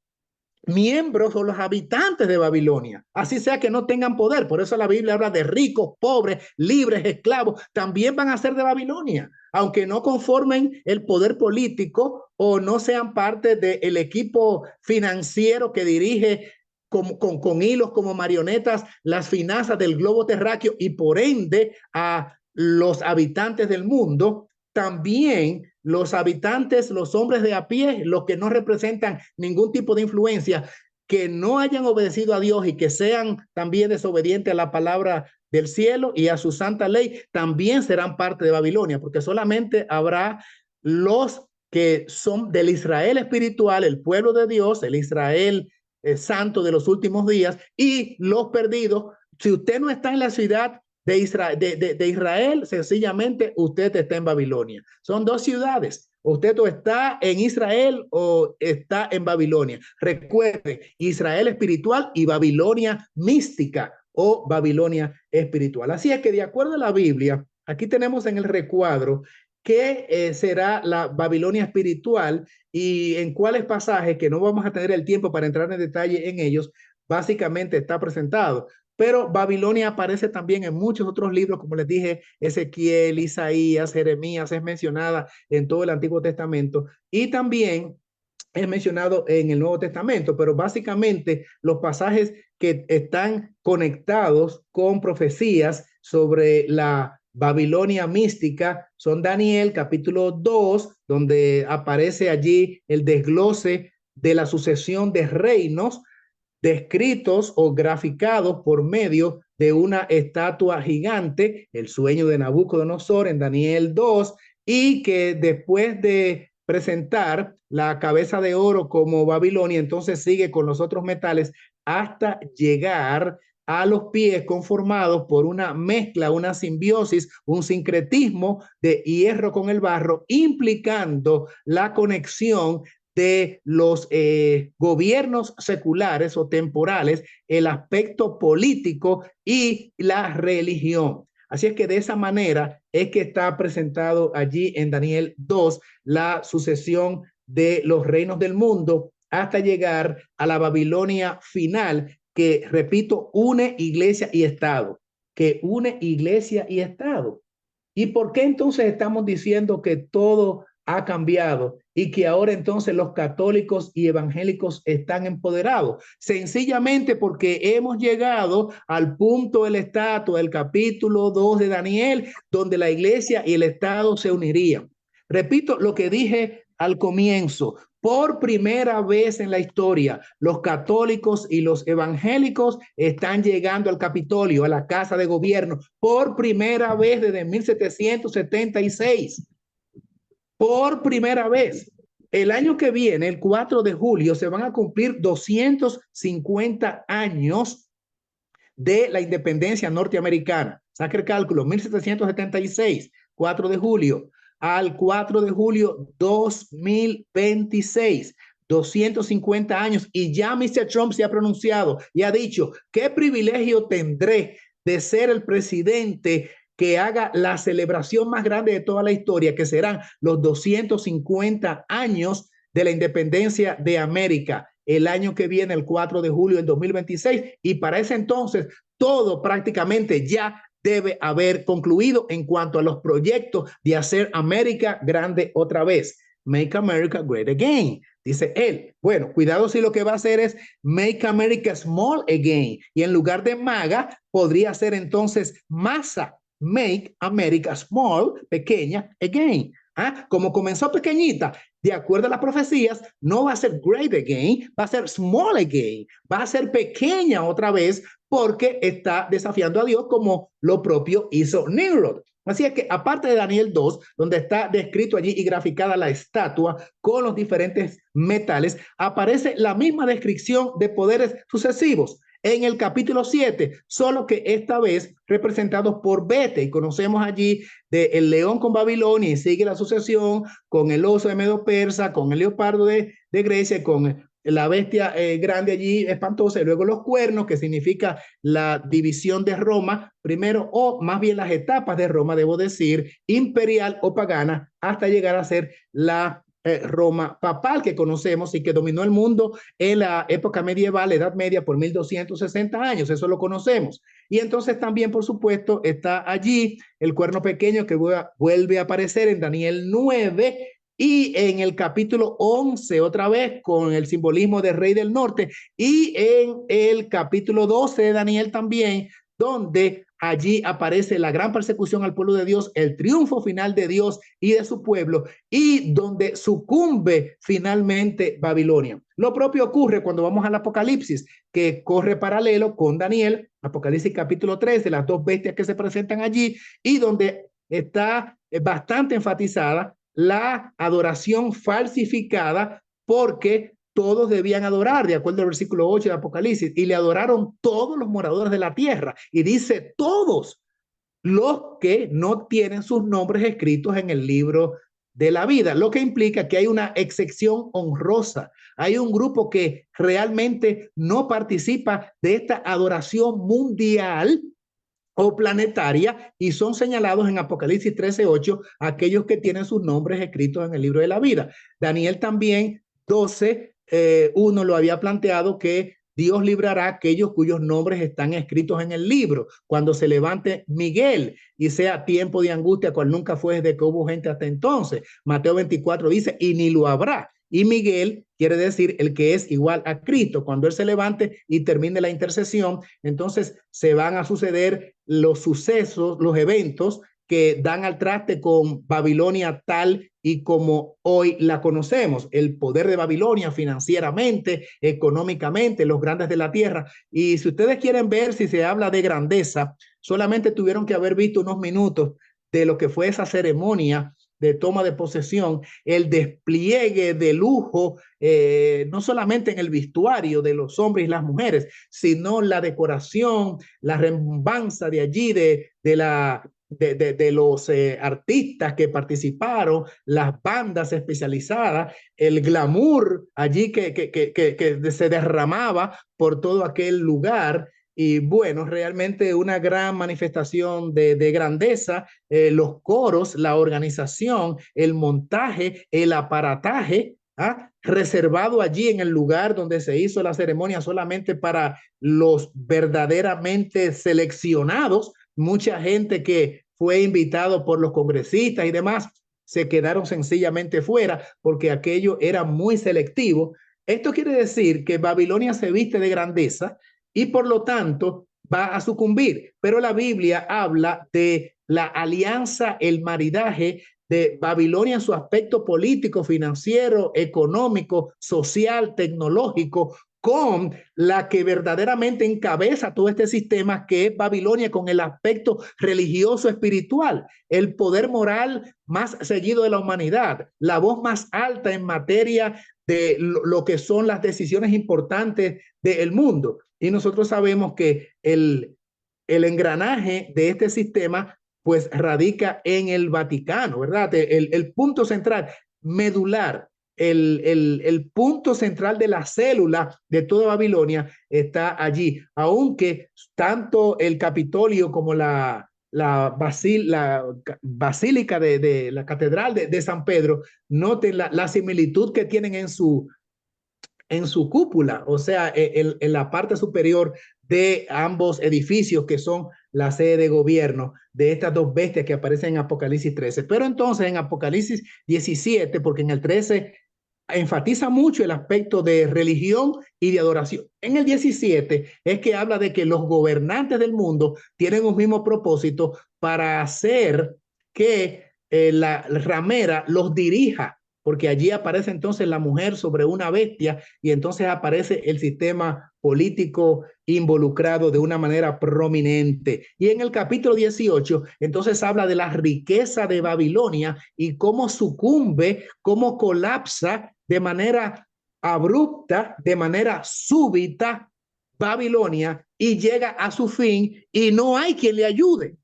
D: miembros o los habitantes de Babilonia, así sea que no tengan poder. Por eso la Biblia habla de ricos, pobres, libres, esclavos, también van a ser de Babilonia, aunque no conformen el poder político o no sean parte del equipo financiero que dirige con hilos como marionetas las finanzas del globo terráqueo y por ende a los habitantes del mundo. También los habitantes, los hombres de a pie, los que no representan ningún tipo de influencia, que no hayan obedecido a Dios y que sean también desobedientes a la palabra del cielo y a su santa ley, también serán parte de Babilonia, porque solamente habrá los que son del Israel espiritual, el pueblo de Dios, el Israel santo de los últimos días, y los perdidos. Si usted no está en la ciudad de Israel, sencillamente usted está en Babilonia. Son dos ciudades. Usted o está en Israel o está en Babilonia. Recuerde, Israel espiritual y Babilonia mística o Babilonia espiritual. Así es que de acuerdo a la Biblia, aquí tenemos en el recuadro qué será la Babilonia espiritual y en cuáles pasajes, que no vamos a tener el tiempo para entrar en detalle en ellos, básicamente está presentado. Pero Babilonia aparece también en muchos otros libros, como les dije, Ezequiel, Isaías, Jeremías, es mencionada en todo el Antiguo Testamento y también es mencionado en el Nuevo Testamento, pero básicamente los pasajes que están conectados con profecías sobre la Babilonia mística son Daniel capítulo 2, donde aparece allí el desglose de la sucesión de reinos descritos o graficados por medio de una estatua gigante, el sueño de Nabucodonosor en Daniel 2, y que después de presentar la cabeza de oro como Babilonia, entonces sigue con los otros metales hasta llegar a los pies conformados por una mezcla, una simbiosis, un sincretismo de hierro con el barro, implicando la conexión de los gobiernos seculares o temporales, el aspecto político y la religión. Así es que de esa manera es que está presentado allí en Daniel 2 la sucesión de los reinos del mundo hasta llegar a la Babilonia final, que, repito, une iglesia y Estado, que une iglesia y Estado. ¿Y por qué entonces estamos diciendo que todo ha cambiado y que ahora entonces los católicos y evangélicos están empoderados? Sencillamente porque hemos llegado al punto del estatus del capítulo 2 de Daniel, donde la iglesia y el Estado se unirían. Repito lo que dije al comienzo. Por primera vez en la historia, los católicos y los evangélicos están llegando al Capitolio, a la Casa de Gobierno, por primera vez desde 1776. Por primera vez. El año que viene, el 4 de julio, se van a cumplir 250 años de la independencia norteamericana. Saque el cálculo, 1776, 4 de julio, al 4 de julio 2026. 250 años, y ya Mr. Trump se ha pronunciado y ha dicho: ¿qué privilegio tendré de ser el presidente que haga la celebración más grande de toda la historia, que serán los 250 años de la independencia de América, el año que viene, el 4 de julio del 2026? Y para ese entonces, todo prácticamente ya debe haber concluido en cuanto a los proyectos de hacer América grande otra vez. Make America Great Again, dice él. Bueno, cuidado si lo que va a hacer es Make America Small Again. Y en lugar de MAGA, podría ser entonces MASA. Make America Small, pequeña, again. ¿Ah? Como comenzó pequeñita, de acuerdo a las profecías, no va a ser great again, va a ser small again, va a ser pequeña otra vez, porque está desafiando a Dios, como lo propio hizo Nimrod. Así es que, aparte de Daniel 2, donde está descrito allí y graficada la estatua con los diferentes metales, aparece la misma descripción de poderes sucesivos en el capítulo 7, solo que esta vez representados por Bete, y conocemos allí el león con Babilonia, y sigue la sucesión con el oso de Medo-Persa, con el leopardo de Grecia, con la bestia grande allí, espantosa, y luego los cuernos, que significa la división de Roma, primero, o más bien las etapas de Roma, debo decir, imperial o pagana, hasta llegar a ser la Roma papal que conocemos y que dominó el mundo en la época medieval, la Edad Media, por 1260 años. Eso lo conocemos. Y entonces también, por supuesto, está allí el cuerno pequeño, que vuelve a aparecer en Daniel 9 y en el capítulo 11 otra vez, con el simbolismo del rey del norte, y en el capítulo 12 de Daniel también, donde allí aparece la gran persecución al pueblo de Dios, el triunfo final de Dios y de su pueblo, y donde sucumbe finalmente Babilonia. Lo propio ocurre cuando vamos al Apocalipsis, que corre paralelo con Daniel, Apocalipsis capítulo 3, de las dos bestias que se presentan allí, y donde está bastante enfatizada la adoración falsificada, porque todos debían adorar, de acuerdo al versículo 8 de Apocalipsis, y le adoraron todos los moradores de la tierra. Y dice todos los que no tienen sus nombres escritos en el libro de la vida, lo que implica que hay una excepción honrosa. Hay un grupo que realmente no participa de esta adoración mundial o planetaria, y son señalados en Apocalipsis 13:8 aquellos que tienen sus nombres escritos en el libro de la vida. Daniel también 12:1 lo había planteado, que Dios librará a aquellos cuyos nombres están escritos en el libro, cuando se levante Miguel y sea tiempo de angustia, cual nunca fue desde que hubo gente hasta entonces. Mateo 24 dice, y ni lo habrá. Y Miguel quiere decir el que es igual a Cristo. Cuando él se levante y termine la intercesión, entonces se van a suceder los sucesos, los eventos que dan al traste con Babilonia tal y como hoy la conocemos. El poder de Babilonia financieramente, económicamente, los grandes de la tierra. Y si ustedes quieren ver si se habla de grandeza, solamente tuvieron que haber visto unos minutos de lo que fue esa ceremonia de toma de posesión, el despliegue de lujo, no solamente en el vestuario de los hombres y las mujeres, sino la decoración, la rembanza de allí, de los artistas que participaron, las bandas especializadas, el glamour allí que se derramaba por todo aquel lugar. Y bueno, realmente una gran manifestación de grandeza, los coros, la organización, el montaje, el aparataje, reservado allí en el lugar donde se hizo la ceremonia solamente para los verdaderamente seleccionados. Mucha gente que fue invitado por los congresistas y demás se quedaron sencillamente fuera porque aquello era muy selectivo. Esto quiere decir que Babilonia se viste de grandeza y por lo tanto va a sucumbir. Pero la Biblia habla de la alianza, el maridaje de Babilonia en su aspecto político, financiero, económico, social, tecnológico, con la que verdaderamente encabeza todo este sistema, que es Babilonia, con el aspecto religioso espiritual, el poder moral más seguido de la humanidad, la voz más alta en materia de lo que son las decisiones importantes del mundo. Y nosotros sabemos que el engranaje de este sistema pues radica en el Vaticano, ¿verdad? El punto central, medular, el punto central de la célula de toda Babilonia está allí, aunque tanto el Capitolio como la basílica de la catedral de San Pedro, noten la similitud que tienen en su cúpula, o sea, en la parte superior de ambos edificios que son la sede de gobierno de estas dos bestias que aparecen en Apocalipsis 13. Pero entonces en Apocalipsis 17, porque en el 13 enfatiza mucho el aspecto de religión y de adoración. En el 17 es que habla de que los gobernantes del mundo tienen un mismo propósito para hacer que la ramera los dirija, porque allí aparece entonces la mujer sobre una bestia y entonces aparece el sistema político involucrado de una manera prominente. Y en el capítulo 18, entonces habla de la riqueza de Babilonia y cómo sucumbe, cómo colapsa de manera abrupta, de manera súbita, Babilonia, y llega a su fin y no hay quien le ayude.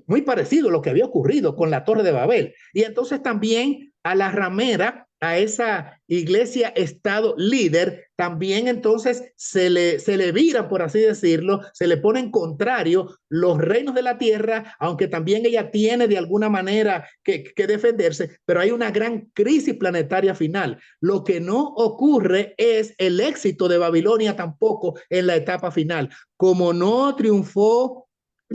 D: Muy parecido a lo que había ocurrido con la Torre de Babel. Y entonces también a la ramera, a esa iglesia-estado líder, también entonces se le vira, por así decirlo, se le pone en contrario los reinos de la tierra, aunque también ella tiene de alguna manera que defenderse, pero hay una gran crisis planetaria final. Lo que no ocurre es el éxito de Babilonia tampoco en la etapa final. Como no triunfó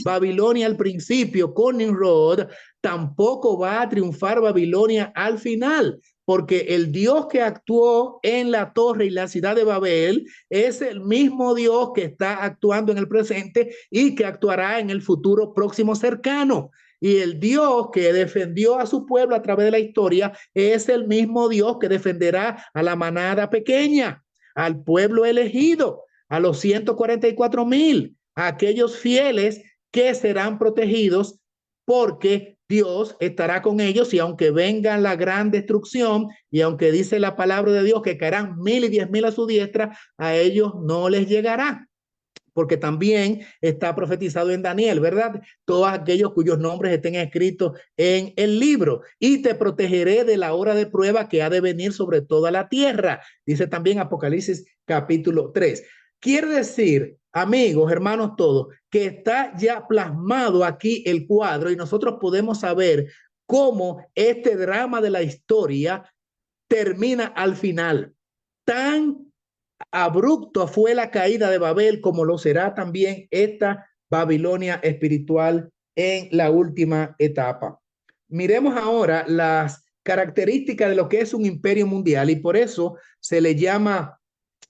D: Babilonia al principio con Nimrod, tampoco va a triunfar Babilonia al final, porque el Dios que actuó en la torre y la ciudad de Babel es el mismo Dios que está actuando en el presente y que actuará en el futuro próximo cercano. Y el Dios que defendió a su pueblo a través de la historia es el mismo Dios que defenderá a la manada pequeña, al pueblo elegido, a los 144,000, a aquellos fieles que serán protegidos porque Dios estará con ellos, y aunque venga la gran destrucción y aunque dice la palabra de Dios que caerán 1,000 y 10,000 a su diestra, a ellos no les llegará, porque también está profetizado en Daniel, ¿verdad? Todos aquellos cuyos nombres estén escritos en el libro. Y te protegeré de la hora de prueba que ha de venir sobre toda la tierra, dice también Apocalipsis capítulo 3. Quiere decir, amigos, hermanos todos, que está ya plasmado aquí el cuadro y nosotros podemos saber cómo este drama de la historia termina al final. Tan abrupto fue la caída de Babel como lo será también esta Babilonia espiritual en la última etapa. Miremos ahora las características de lo que es un imperio mundial, y por eso se le llama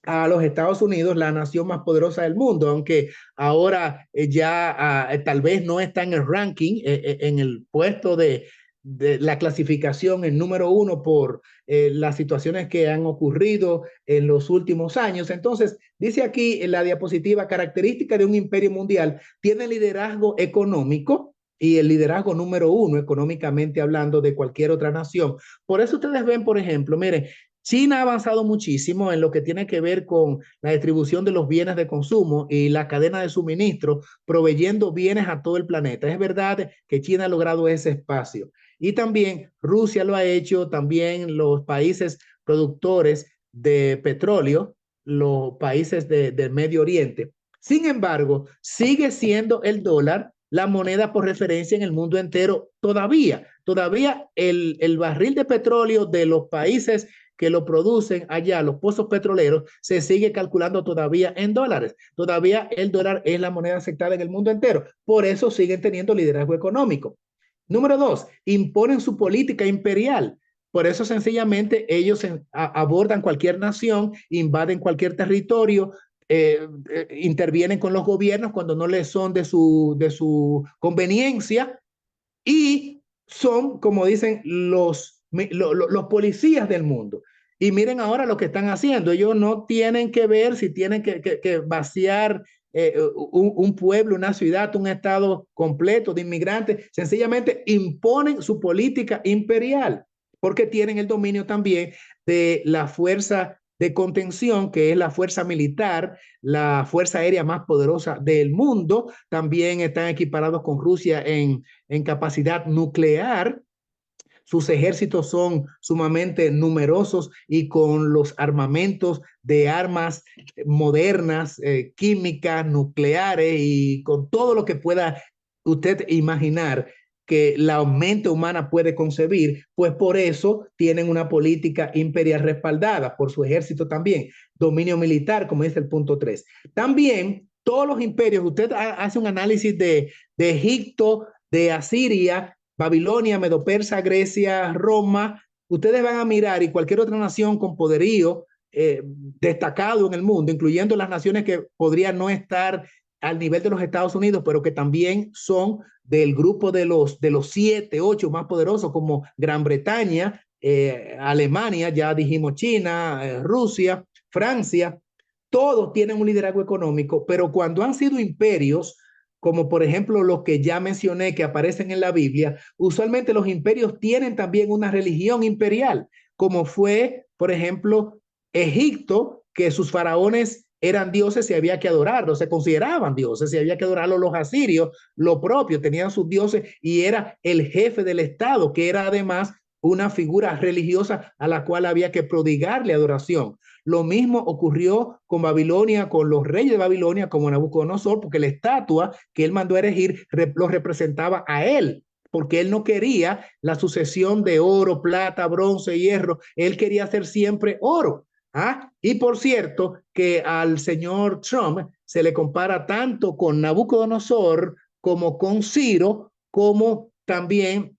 D: a los Estados Unidos la nación más poderosa del mundo, aunque ahora ya tal vez no está en el ranking, en el puesto de la clasificación en número 1 por las situaciones que han ocurrido en los últimos años. Entonces, dice aquí en la diapositiva, característica de un imperio mundial: tiene liderazgo económico, y el liderazgo número uno, económicamente hablando, de cualquier otra nación. Por eso ustedes ven, por ejemplo, miren, China ha avanzado muchísimo en lo que tiene que ver con la distribución de los bienes de consumo y la cadena de suministro, proveyendo bienes a todo el planeta. Es verdad que China ha logrado ese espacio. Y también Rusia lo ha hecho, también los países productores de petróleo, los países del Medio Oriente. Sin embargo, sigue siendo el dólar la moneda por referencia en el mundo entero todavía. Todavía el barril de petróleo de los países que lo producen allá, los pozos petroleros, se sigue calculando todavía en dólares. Todavía el dólar es la moneda aceptada en el mundo entero. Por eso siguen teniendo liderazgo económico. Número dos, imponen su política imperial. Por eso sencillamente ellos abordan cualquier nación, invaden cualquier territorio, intervienen con los gobiernos cuando no les son de su conveniencia y son, como dicen, los policías del mundo. Y miren ahora lo que están haciendo. Ellos no tienen que ver si tienen que vaciar un pueblo, una ciudad, un estado completo de inmigrantes. Sencillamente imponen su política imperial porque tienen el dominio también de la fuerza de contención, que es la fuerza militar, la fuerza aérea más poderosa del mundo. También están equiparados con Rusia en capacidad nuclear. Sus ejércitos son sumamente numerosos y con los armamentos de armas modernas, químicas, nucleares y con todo lo que pueda usted imaginar que la mente humana puede concebir, pues por eso tienen una política imperial respaldada por su ejército también, dominio militar, como dice el punto 3. También todos los imperios, usted hace un análisis de Egipto, de Asiria, Babilonia, Medo-Persa, Grecia, Roma, ustedes van a mirar y cualquier otra nación con poderío destacado en el mundo, incluyendo las naciones que podrían no estar al nivel de los Estados Unidos, pero que también son del grupo de los 7, 8 más poderosos, como Gran Bretaña, Alemania, ya dijimos China, Rusia, Francia, todos tienen un liderazgo económico, pero cuando han sido imperios, como por ejemplo los que ya mencioné que aparecen en la Biblia, usualmente los imperios tienen también una religión imperial, como fue, por ejemplo, Egipto, que sus faraones eran dioses y había que adorarlos, se consideraban dioses y había que adorarlos. Los asirios, lo propio, tenían sus dioses y era el jefe del estado, que era además una figura religiosa a la cual había que prodigarle adoración. Lo mismo ocurrió con Babilonia, con los reyes de Babilonia, como Nabucodonosor, porque la estatua que él mandó a erigir lo representaba a él, porque él no quería la sucesión de oro, plata, bronce, hierro, él quería hacer siempre oro. ¿Ah? Y por cierto, que al señor Trump se le compara tanto con Nabucodonosor como con Ciro, como también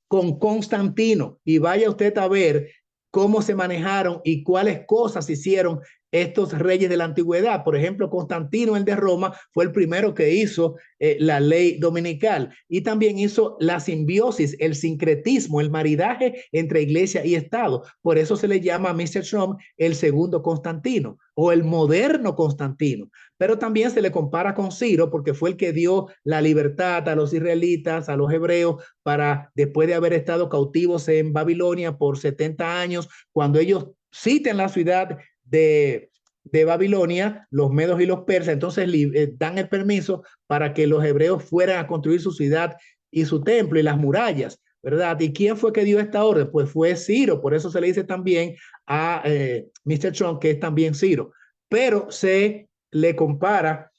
D: con Constantino. Y vaya usted a ver cómo se manejaron y cuáles cosas hicieron estos reyes de la antigüedad. Por ejemplo, Constantino, el de Roma, fue el primero que hizo la ley dominical y también hizo la simbiosis, el sincretismo, el maridaje entre iglesia y Estado. Por eso se le llama a Mr. Trump el segundo Constantino o el moderno Constantino. Pero también se le compara con Ciro porque fue el que dio la libertad a los israelitas, a los hebreos, para después de haber estado cautivos en Babilonia por 70 años, cuando ellos citan la ciudad de Babilonia, los medos y los persas, entonces dan el permiso para que los hebreos fueran a construir su ciudad y su templo y las murallas, ¿verdad? ¿Y quién fue que dio esta orden? Pues fue Ciro, por eso se le dice también a Mr. Trump que es también Ciro, pero se le compara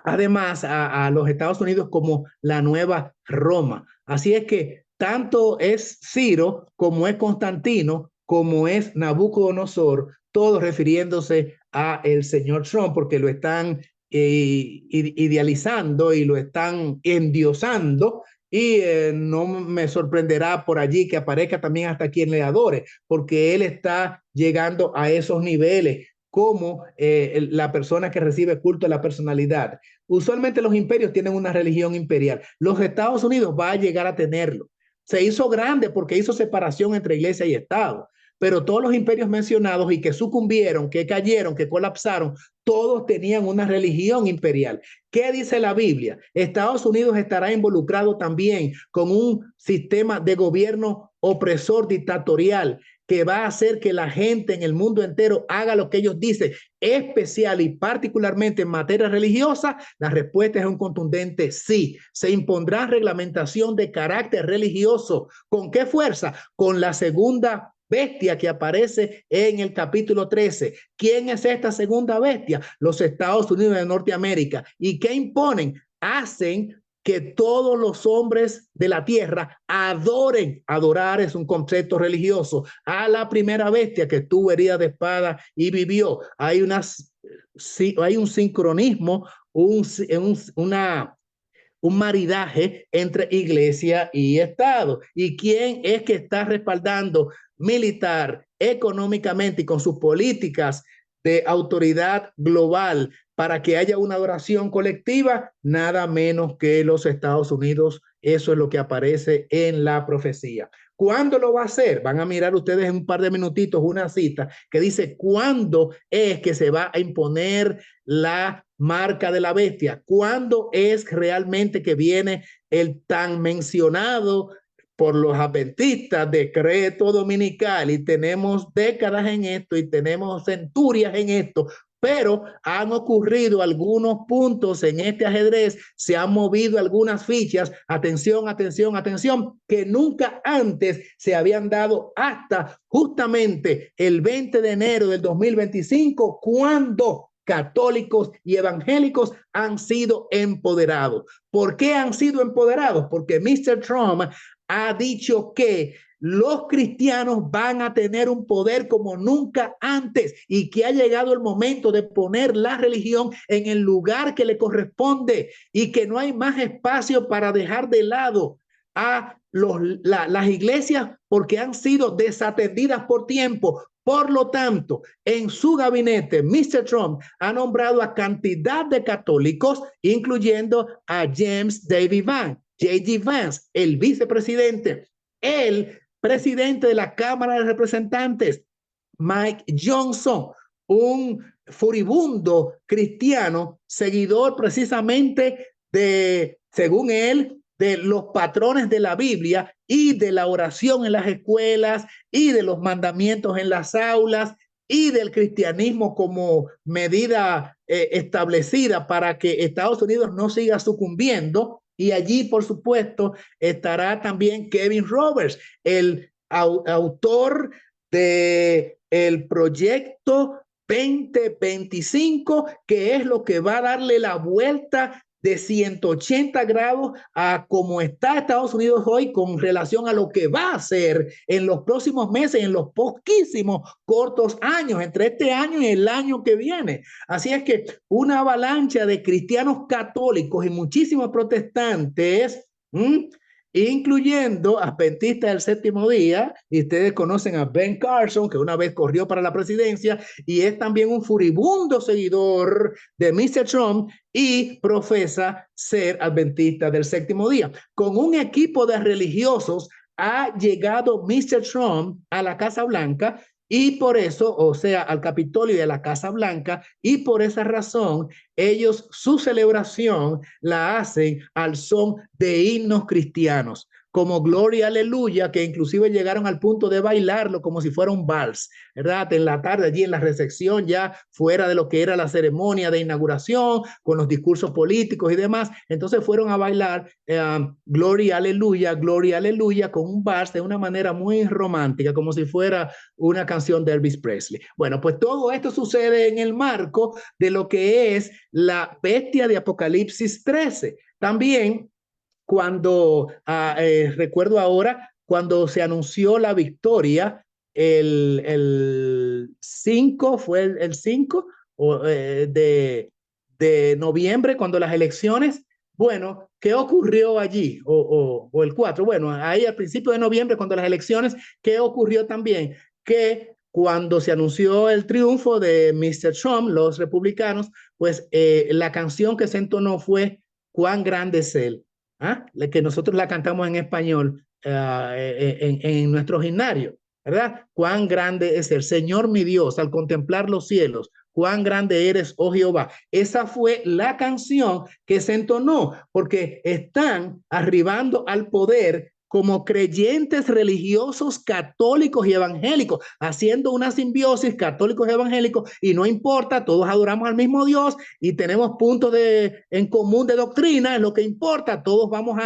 D: además a los Estados Unidos como la nueva Roma. Así es que tanto es Ciro como es Constantino, como es Nabucodonosor, todos refiriéndose a el señor Trump porque lo están idealizando y lo están endiosando. Y no me sorprenderá por allí que aparezca también hasta quien le adore, porque él está llegando a esos niveles como la persona que recibe culto a la personalidad. Usualmente los imperios tienen una religión imperial. Los Estados Unidos va a llegar a tenerlo. Se hizo grande porque hizo separación entre iglesia y Estado. pero todos los imperios mencionados y que sucumbieron, que cayeron, que colapsaron, todos tenían una religión imperial. ¿Qué dice la Biblia? Estados Unidos estará involucrado también con un sistema de gobierno opresor dictatorial que va a hacer que la gente en el mundo entero haga lo que ellos dicen, especial y particularmente en materia religiosa. La respuesta es un contundente sí. Se impondrá reglamentación de carácter religioso. ¿Con qué fuerza? Con la segunda bestia que aparece en el capítulo 13. ¿Quién es esta segunda bestia? Los Estados Unidos de Norteamérica. ¿Y qué imponen? Hacen que todos los hombres de la tierra adoren. Adorar es un concepto religioso. A la primera bestia que tuvo herida de espada y vivió. Hay un sincronismo, un maridaje entre iglesia y Estado. ¿Y quién es que está respaldando militar, económicamente y con sus políticas de autoridad global para que haya una adoración colectiva? Nada menos que los Estados Unidos. Eso es lo que aparece en la profecía. ¿Cuándo lo va a hacer? Van a mirar ustedes en un par de minutitos una cita que dice cuándo es que se va a imponer la marca de la bestia. ¿Cuándo es realmente que viene el tan mencionado por los adventistas decreto dominical? Y tenemos décadas en esto y tenemos centurias en esto, pero han ocurrido algunos puntos en este ajedrez, se han movido algunas fichas, atención, atención, atención, que nunca antes se habían dado hasta justamente el 20 de enero del 2025, cuando católicos y evangélicos han sido empoderados. ¿Por qué han sido empoderados? Porque Mr. Trump ha dicho que los cristianos van a tener un poder como nunca antes y que ha llegado el momento de poner la religión en el lugar que le corresponde y que no hay más espacio para dejar de lado a las iglesias porque han sido desatendidas por tiempo. Por lo tanto, en su gabinete, Mr. Trump ha nombrado a cantidad de católicos, incluyendo a James David Vance, J.D. Vance, el vicepresidente, el presidente de la Cámara de Representantes, Mike Johnson, un furibundo cristiano, seguidor precisamente de, según él, de los patrones de la Biblia y de la oración en las escuelas y de los mandamientos en las aulas y del cristianismo como medida establecida para que Estados Unidos no siga sucumbiendo. Y allí, por supuesto, estará también Kevin Roberts, el autor de el proyecto 2025, que es lo que va a darle la vuelta de 180 grados a cómo está Estados Unidos hoy con relación a lo que va a hacer en los próximos meses, en los poquísimos cortos años, entre este año y el año que viene. Así es que una avalancha de cristianos católicos y muchísimos protestantes, incluyendo adventistas del séptimo día, y ustedes conocen a Ben Carson, que una vez corrió para la presidencia y es también un furibundo seguidor de Mr. Trump y profesa ser adventista del séptimo día. Con un equipo de religiosos ha llegado Mr. Trump a la Casa Blanca y por eso, o sea, al Capitolio y a la Casa Blanca, y por esa razón, ellos su celebración la hacen al son de himnos cristianos, como Gloria, Aleluya, que inclusive llegaron al punto de bailarlo como si fuera un vals, ¿verdad? En la tarde, allí en la recepción, ya fuera de lo que era la ceremonia de inauguración, con los discursos políticos y demás, entonces fueron a bailar Gloria, Aleluya, con un vals de una manera muy romántica, como si fuera una canción de Elvis Presley. Bueno, pues todo esto sucede en el marco de lo que es la bestia de Apocalipsis 13. También cuando, recuerdo ahora, cuando se anunció la victoria, el 5, fue el 5 de noviembre, cuando las elecciones, bueno, ¿qué ocurrió allí? O el 4, bueno, ahí al principio de noviembre, cuando las elecciones, ¿qué ocurrió también? Que cuando se anunció el triunfo de Mr. Trump, los republicanos, pues la canción que se entonó fue "Cuán grande es él", que nosotros la cantamos en español en nuestro gimnasio. ¿verdad? Cuán grande es el Señor mi Dios al contemplar los cielos. Cuán grande eres, oh Jehová. Esa fue la canción que se entonó, porque están arribando al poder como creyentes religiosos católicos y evangélicos, haciendo una simbiosis católicos y evangélicos, y no importa, todos adoramos al mismo Dios y tenemos puntos en común de doctrina, es lo que importa, todos vamos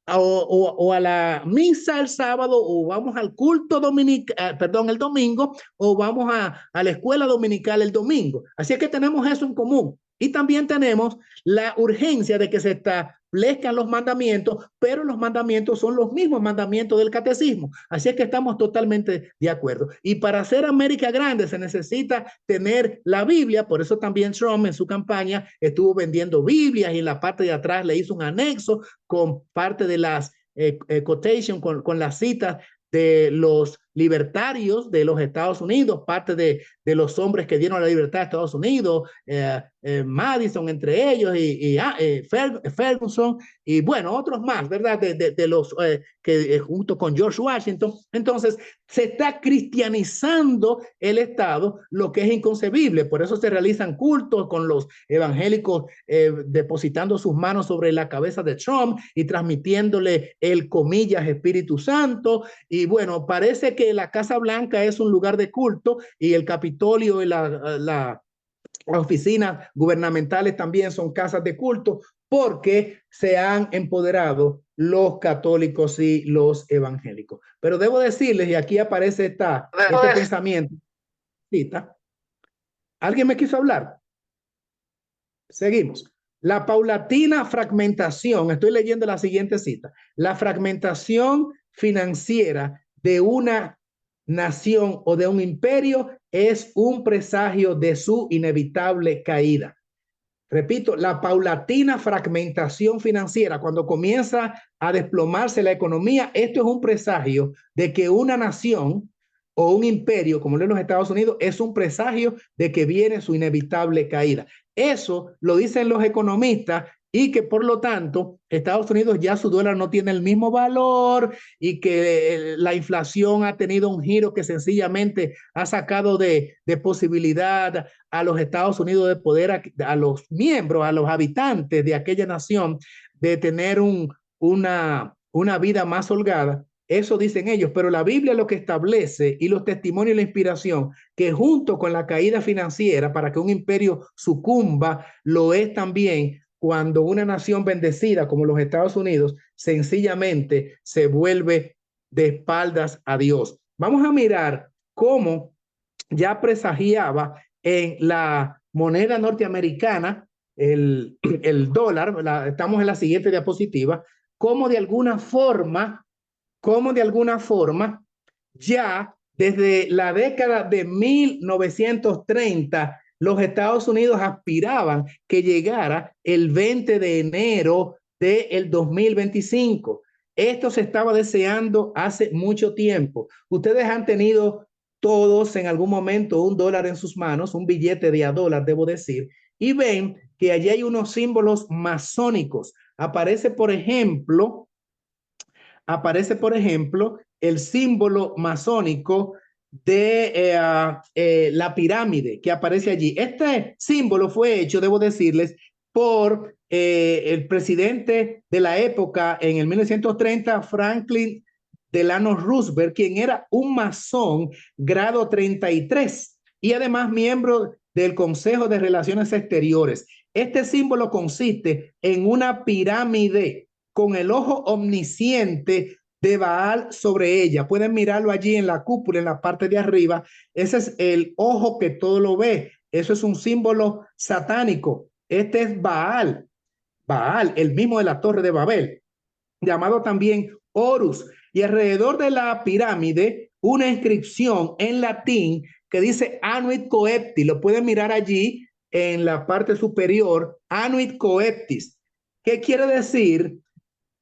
D: o a la misa el sábado, o vamos al culto dominical, perdón, el domingo, o vamos a la escuela dominical el domingo. Así es que tenemos eso en común. Y también tenemos la urgencia de que se establezcan los mandamientos, pero los mandamientos son los mismos mandamientos del catecismo. Así es que estamos totalmente de acuerdo. Y para hacer América grande se necesita tener la Biblia. Por eso también Trump en su campaña estuvo vendiendo Biblias y en la parte de atrás le hizo un anexo con parte de las quotation, con las citas de los libertarios de los Estados Unidos, parte de los hombres que dieron la libertad a Estados Unidos, Madison entre ellos, y Ferguson, y bueno, otros más, ¿verdad? De los que junto con George Washington. Entonces, se está cristianizando el Estado, lo que es inconcebible. Por eso se realizan cultos con los evangélicos depositando sus manos sobre la cabeza de Trump y transmitiéndole el, comillas, Espíritu Santo. Y bueno, parece que la Casa Blanca es un lugar de culto y el Capitolio y las oficinas gubernamentales también son casas de culto, porque se han empoderado los católicos y los evangélicos. Pero debo decirles, y aquí aparece este pensamiento. ¿Alguien me quiso hablar? Seguimos. La paulatina fragmentación, estoy leyendo la siguiente cita, la fragmentación financiera de una nación o de un imperio es un presagio de su inevitable caída. Repito, la paulatina fragmentación financiera, cuando comienza a desplomarse la economía, esto es un presagio de que una nación o un imperio, como lo es los Estados Unidos, es un presagio de que viene su inevitable caída. Eso lo dicen los economistas, y que por lo tanto Estados Unidos ya su dólar no tiene el mismo valor, y que la inflación ha tenido un giro que sencillamente ha sacado de posibilidad a los Estados Unidos de poder, a los miembros, a los habitantes de aquella nación, de tener una vida más holgada. Eso dicen ellos, pero la Biblia lo que establece, y los testimonios y la inspiración, que junto con la caída financiera para que un imperio sucumba, lo es también cuando una nación bendecida como los Estados Unidos sencillamente se vuelve de espaldas a Dios. Vamos a mirar cómo ya presagiaba en la moneda norteamericana, el dólar, estamos en la siguiente diapositiva, cómo de alguna forma ya desde la década de 1930, los Estados Unidos aspiraban que llegara el 20 de enero del 2025. Esto se estaba deseando hace mucho tiempo. Ustedes han tenido todos en algún momento un dólar en sus manos, un billete de $1, debo decir, y ven que allí hay unos símbolos masónicos. Aparece, por ejemplo, el símbolo masónico de la pirámide que aparece allí. Este símbolo fue hecho, debo decirles, por el presidente de la época en el 1930, Franklin Delano Roosevelt, quien era un masón grado 33 y además miembro del Consejo de Relaciones Exteriores. Este símbolo consiste en una pirámide con el ojo omnisciente de Baal sobre ella. Pueden mirarlo allí en la cúpula, en la parte de arriba. Ese es el ojo que todo lo ve. Eso es un símbolo satánico. Este es Baal, el mismo de la Torre de Babel, llamado también Horus. Y alrededor de la pirámide, una inscripción en latín que dice Anuit Coeptis. Lo pueden mirar allí en la parte superior, Anuit Coeptis. ¿Qué quiere decir?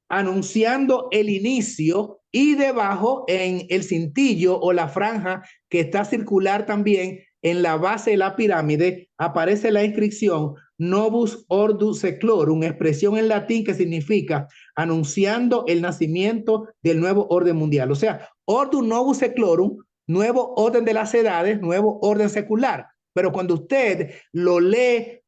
D: Anunciando el inicio, y debajo en el cintillo o la franja que está circular también en la base de la pirámide, aparece la inscripción Novus Ordo Seclorum, expresión en latín que significa anunciando el nacimiento del nuevo orden mundial. O sea, Ordo Novus Seclorum nuevo orden de las edades, nuevo orden secular. Pero cuando usted lo lee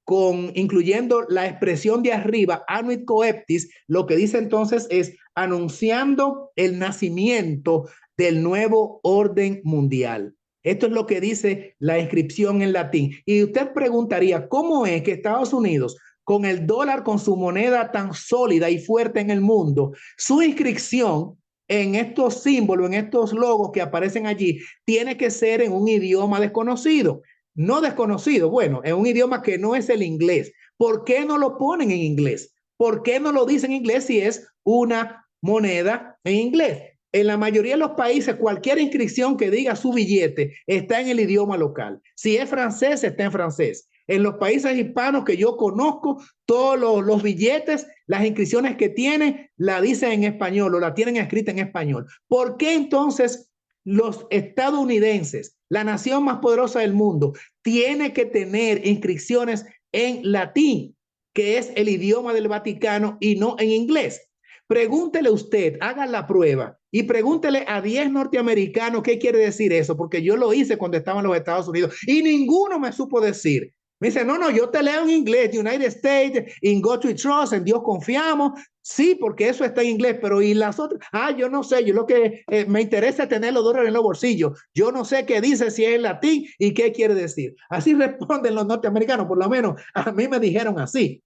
D: incluyendo la expresión de arriba, annuit coeptis, lo que dice entonces es anunciando el nacimiento del nuevo orden mundial. Esto es lo que dice la inscripción en latín. Y usted preguntaría, ¿cómo es que Estados Unidos, con el dólar, con su moneda tan sólida y fuerte en el mundo, su inscripción en estos símbolos, en estos logos que aparecen allí, tiene que ser en un idioma desconocido? No desconocido, bueno, en un idioma que no es el inglés. ¿Por qué no lo ponen en inglés? ¿Por qué no lo dicen en inglés si es una moneda en inglés? En la mayoría de los países, cualquier inscripción que diga su billete está en el idioma local. Si es francés, está en francés. En los países hispanos que yo conozco, todos los billetes, las inscripciones que tienen, la dicen en español o la tienen escrita en español. ¿Por qué entonces los estadounidenses, la nación más poderosa del mundo, tiene que tener inscripciones en latín, que es el idioma del Vaticano, y no en inglés? Pregúntele usted, haga la prueba y pregúntele a 10 norteamericanos qué quiere decir eso, porque yo lo hice cuando estaba en los Estados Unidos y ninguno me supo decir. Me dice, no, yo te leo en inglés, United States, in God we trust, en Dios confiamos. Sí, porque eso está en inglés, pero ¿y las otras? Yo no sé, yo lo que me interesa es tener los dólares en los bolsillos. Yo no sé qué dice, si es en latín y qué quiere decir. Así responden los norteamericanos, por lo menos a mí me dijeron así.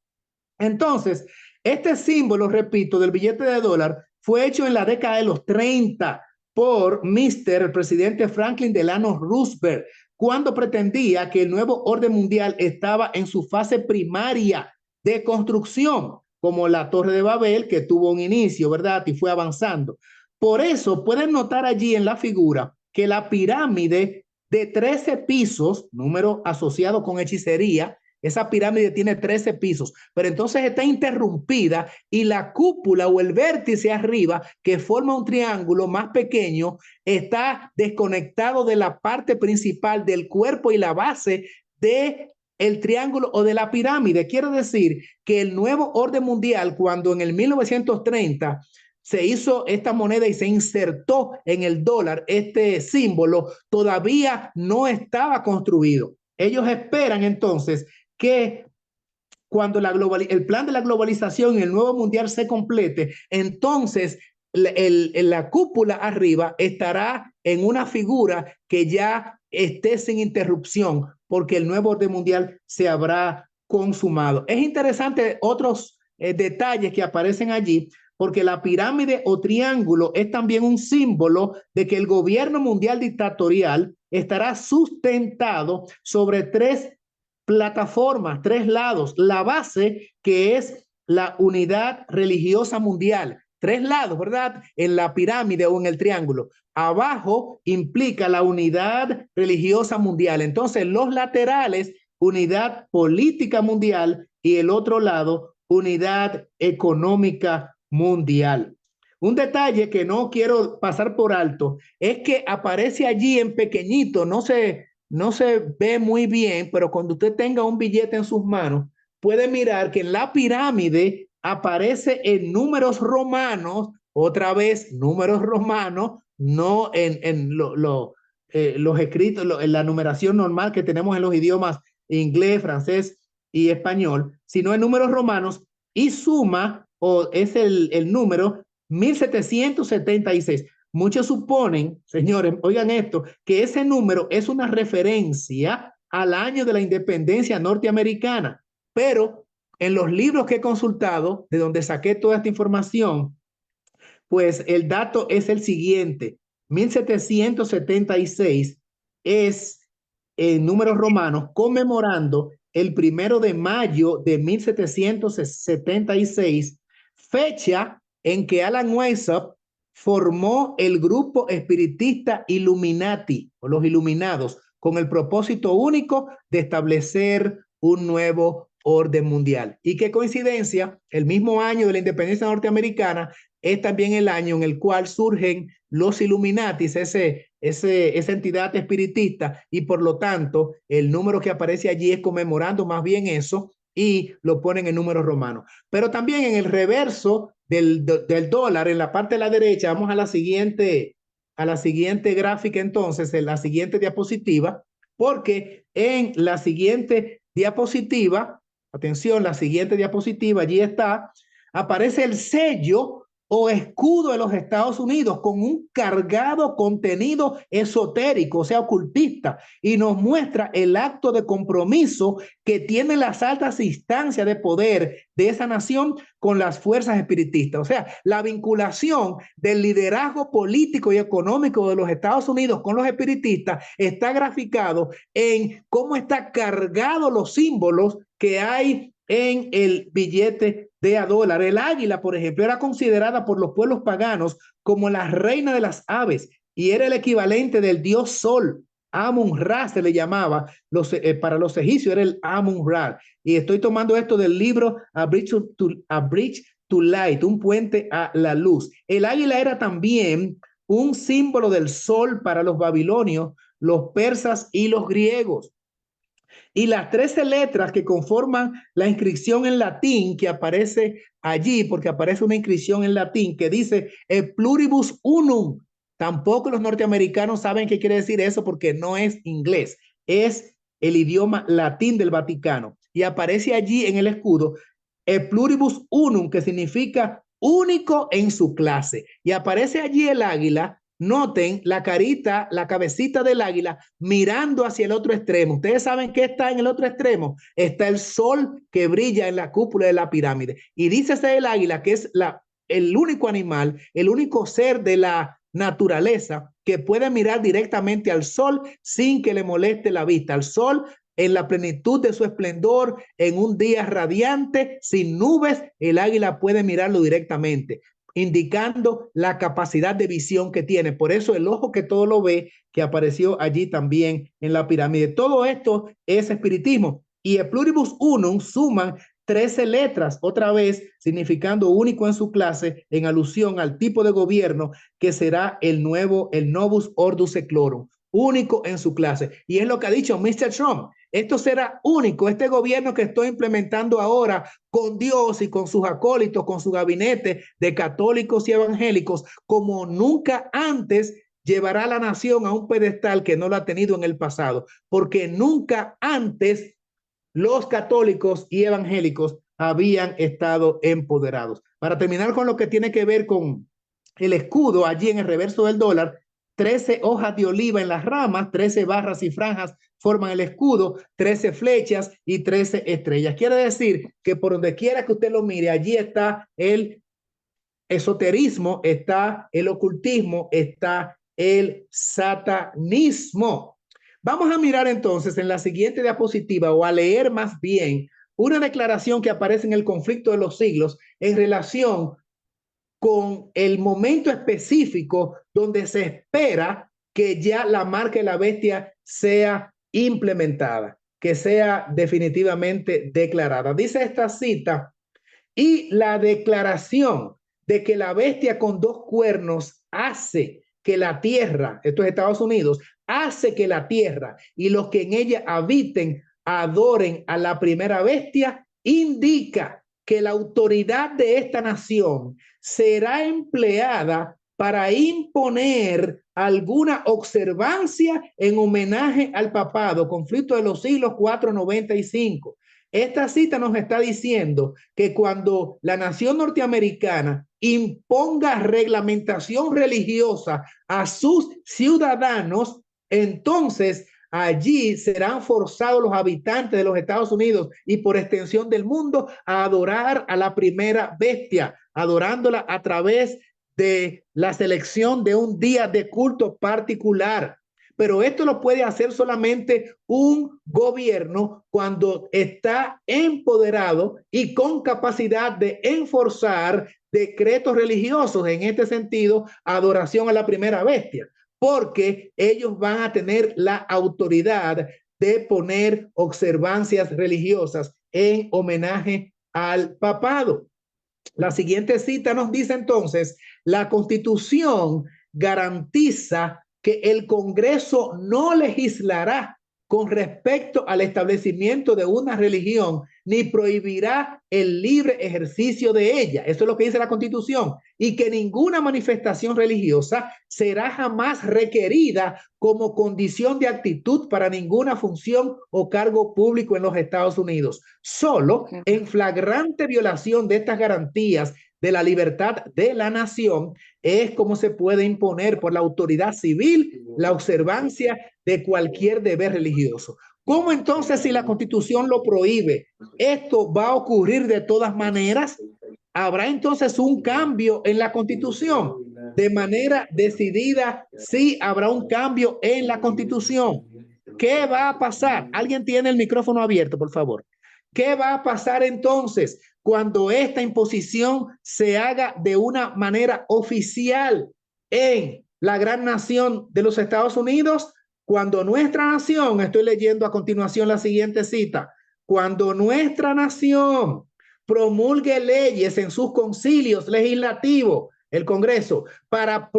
D: Entonces, este símbolo, repito, del billete de dólar fue hecho en la década de los 30 por el presidente Franklin Delano Roosevelt, cuando pretendía que el nuevo orden mundial estaba en su fase primaria de construcción, como la Torre de Babel, que tuvo un inicio, ¿verdad? Y fue avanzando. Por eso pueden notar allí en la figura que la pirámide de 13 pisos, número asociado con hechicería, esa pirámide tiene 13 pisos, pero entonces está interrumpida y la cúpula o el vértice arriba, que forma un triángulo más pequeño, está desconectado de la parte principal del cuerpo y la base del triángulo o de la pirámide. Quiere decir que el nuevo orden mundial, cuando en el 1930 se hizo esta moneda y se insertó en el dólar este símbolo, todavía no estaba construido. Ellos esperan entonces que cuando el plan de la globalización y el nuevo mundial se complete, entonces la cúpula arriba estará en una figura que ya esté sin interrupción, porque el nuevo orden mundial se habrá consumado. Es interesante otros detalles que aparecen allí, porque la pirámide o triángulo es también un símbolo de que el gobierno mundial dictatorial estará sustentado sobre 3 plataformas, 3 lados. La base, que es la unidad religiosa mundial. 3 lados, ¿verdad? En la pirámide o en el triángulo. Abajo implica la unidad religiosa mundial. Entonces, los laterales, unidad política mundial, y el otro lado, unidad económica mundial. Un detalle que no quiero pasar por alto es que aparece allí en pequeñito, no se ve muy bien, pero cuando usted tenga un billete en sus manos, puede mirar que en la pirámide aparece en números romanos, otra vez números romanos, no en los escritos, en la numeración normal que tenemos en los idiomas inglés, francés y español, sino en números romanos, y suma, o es el número 1776. Muchos suponen, señores, oigan esto, que ese número es una referencia al año de la independencia norteamericana, pero en los libros que he consultado, de donde saqué toda esta información, pues el dato es el siguiente: 1776 es en números romanos, conmemorando el 1 de mayo de 1776, fecha en que Alan Weishaupt formó el grupo espiritista Illuminati, o los Iluminados, con el propósito único de establecer un nuevo orden mundial. Y qué coincidencia, el mismo año de la independencia norteamericana es también el año en el cual surgen los Illuminatis, esa entidad espiritista, y por lo tanto el número que aparece allí es conmemorando más bien eso, y lo ponen en números romanos. Pero también en el reverso del dólar, en la parte de la derecha, vamos a la siguiente a la siguiente gráfica entonces, en la siguiente diapositiva, porque en la siguiente diapositiva, atención, la siguiente diapositiva, allí está, aparece el sello o escudo de los Estados Unidos con un cargado contenido esotérico, o sea, ocultista, y nos muestra el acto de compromiso que tienen las altas instancias de poder de esa nación con las fuerzas espiritistas. O sea, la vinculación del liderazgo político y económico de los Estados Unidos con los espiritistas está graficado en cómo está cargado los símbolos que hay en el billete de $1. El águila, por ejemplo, era considerada por los pueblos paganos como la reina de las aves y era el equivalente del dios Sol. Amun-Ra se le llamaba, para los egipcios era el Amun-Ra. Y estoy tomando esto del libro A Bridge to Light, un puente a la luz. El águila era también un símbolo del sol para los babilonios, los persas y los griegos. Y las 13 letras que conforman la inscripción en latín que aparece allí, porque aparece una inscripción en latín que dice pluribus unum. Tampoco los norteamericanos saben qué quiere decir eso porque no es inglés, es el idioma latín del Vaticano. Y aparece allí en el escudo pluribus unum, que significa único en su clase. Y aparece allí el águila. Noten la carita, la cabecita del águila mirando hacia el otro extremo. Ustedes saben qué está en el otro extremo. Está el sol que brilla en la cúpula de la pirámide. Y dícese el águila que es el único animal, el único ser de la naturaleza que puede mirar directamente al sol sin que le moleste la vista. Al sol en la plenitud de su esplendor, en un día radiante, sin nubes, el águila puede mirarlo directamente, indicando la capacidad de visión que tiene. Por eso el ojo que todo lo ve, que apareció allí también en la pirámide. Todo esto es espiritismo. Y el pluribus unum suman 13 letras, otra vez significando único en su clase, en alusión al tipo de gobierno que será el Novus Ordo Seclorum, único en su clase. Y es lo que ha dicho Mr. Trump. Esto será único, este gobierno que estoy implementando ahora con Dios y con sus acólitos, con su gabinete de católicos y evangélicos, como nunca antes llevará a la nación a un pedestal que no lo ha tenido en el pasado, porque nunca antes los católicos y evangélicos habían estado empoderados. Para terminar con lo que tiene que ver con el escudo, allí en el reverso del dólar, 13 hojas de oliva en las ramas, 13 barras y franjas forman el escudo, 13 flechas y 13 estrellas. Quiere decir que por donde quiera que usted lo mire, allí está el esoterismo, está el ocultismo, está el satanismo. Vamos a mirar entonces en la siguiente diapositiva, o a leer más bien, una declaración que aparece en el Conflicto de los Siglos en relación con el momento específico donde se espera que ya la marca de la bestia sea implementada, que sea definitivamente declarada. Dice esta cita: y la declaración de que la bestia con 2 cuernos hace que la tierra, esto es Estados Unidos, hace que la tierra y los que en ella habiten adoren a la primera bestia, indica que la autoridad de esta nación será empleada para imponer alguna observancia en homenaje al papado. Conflicto de los Siglos 495. Esta cita nos está diciendo que cuando la nación norteamericana imponga reglamentación religiosa a sus ciudadanos, entonces allí serán forzados los habitantes de los Estados Unidos y por extensión del mundo a adorar a la primera bestia, adorándola a través de la selección de un día de culto particular. Pero esto lo puede hacer solamente un gobierno cuando está empoderado y con capacidad de enforzar decretos religiosos, en este sentido, adoración a la primera bestia, porque ellos van a tener la autoridad de poner observancias religiosas en homenaje al papado. La siguiente cita nos dice entonces: la Constitución garantiza que el Congreso no legislará con respecto al establecimiento de una religión, ni prohibirá el libre ejercicio de ella. Eso es lo que dice la Constitución. Y que ninguna manifestación religiosa será jamás requerida como condición de actitud para ninguna función o cargo público en los Estados Unidos. Solo en flagrante violación de estas garantías de la libertad de la nación es como se puede imponer por la autoridad civil la observancia de cualquier deber religioso. ¿Cómo entonces, si la Constitución lo prohíbe, esto va a ocurrir de todas maneras? ¿Habrá entonces un cambio en la Constitución? De manera decidida, sí habrá un cambio en la Constitución. ¿Qué va a pasar? ¿Alguien tiene el micrófono abierto, por favor? ¿Qué va a pasar entonces cuando esta imposición se haga de una manera oficial en la gran nación de los Estados Unidos? Cuando nuestra nación, estoy leyendo a continuación la siguiente cita, cuando nuestra nación promulgue leyes en sus concilios legislativos, el Congreso, para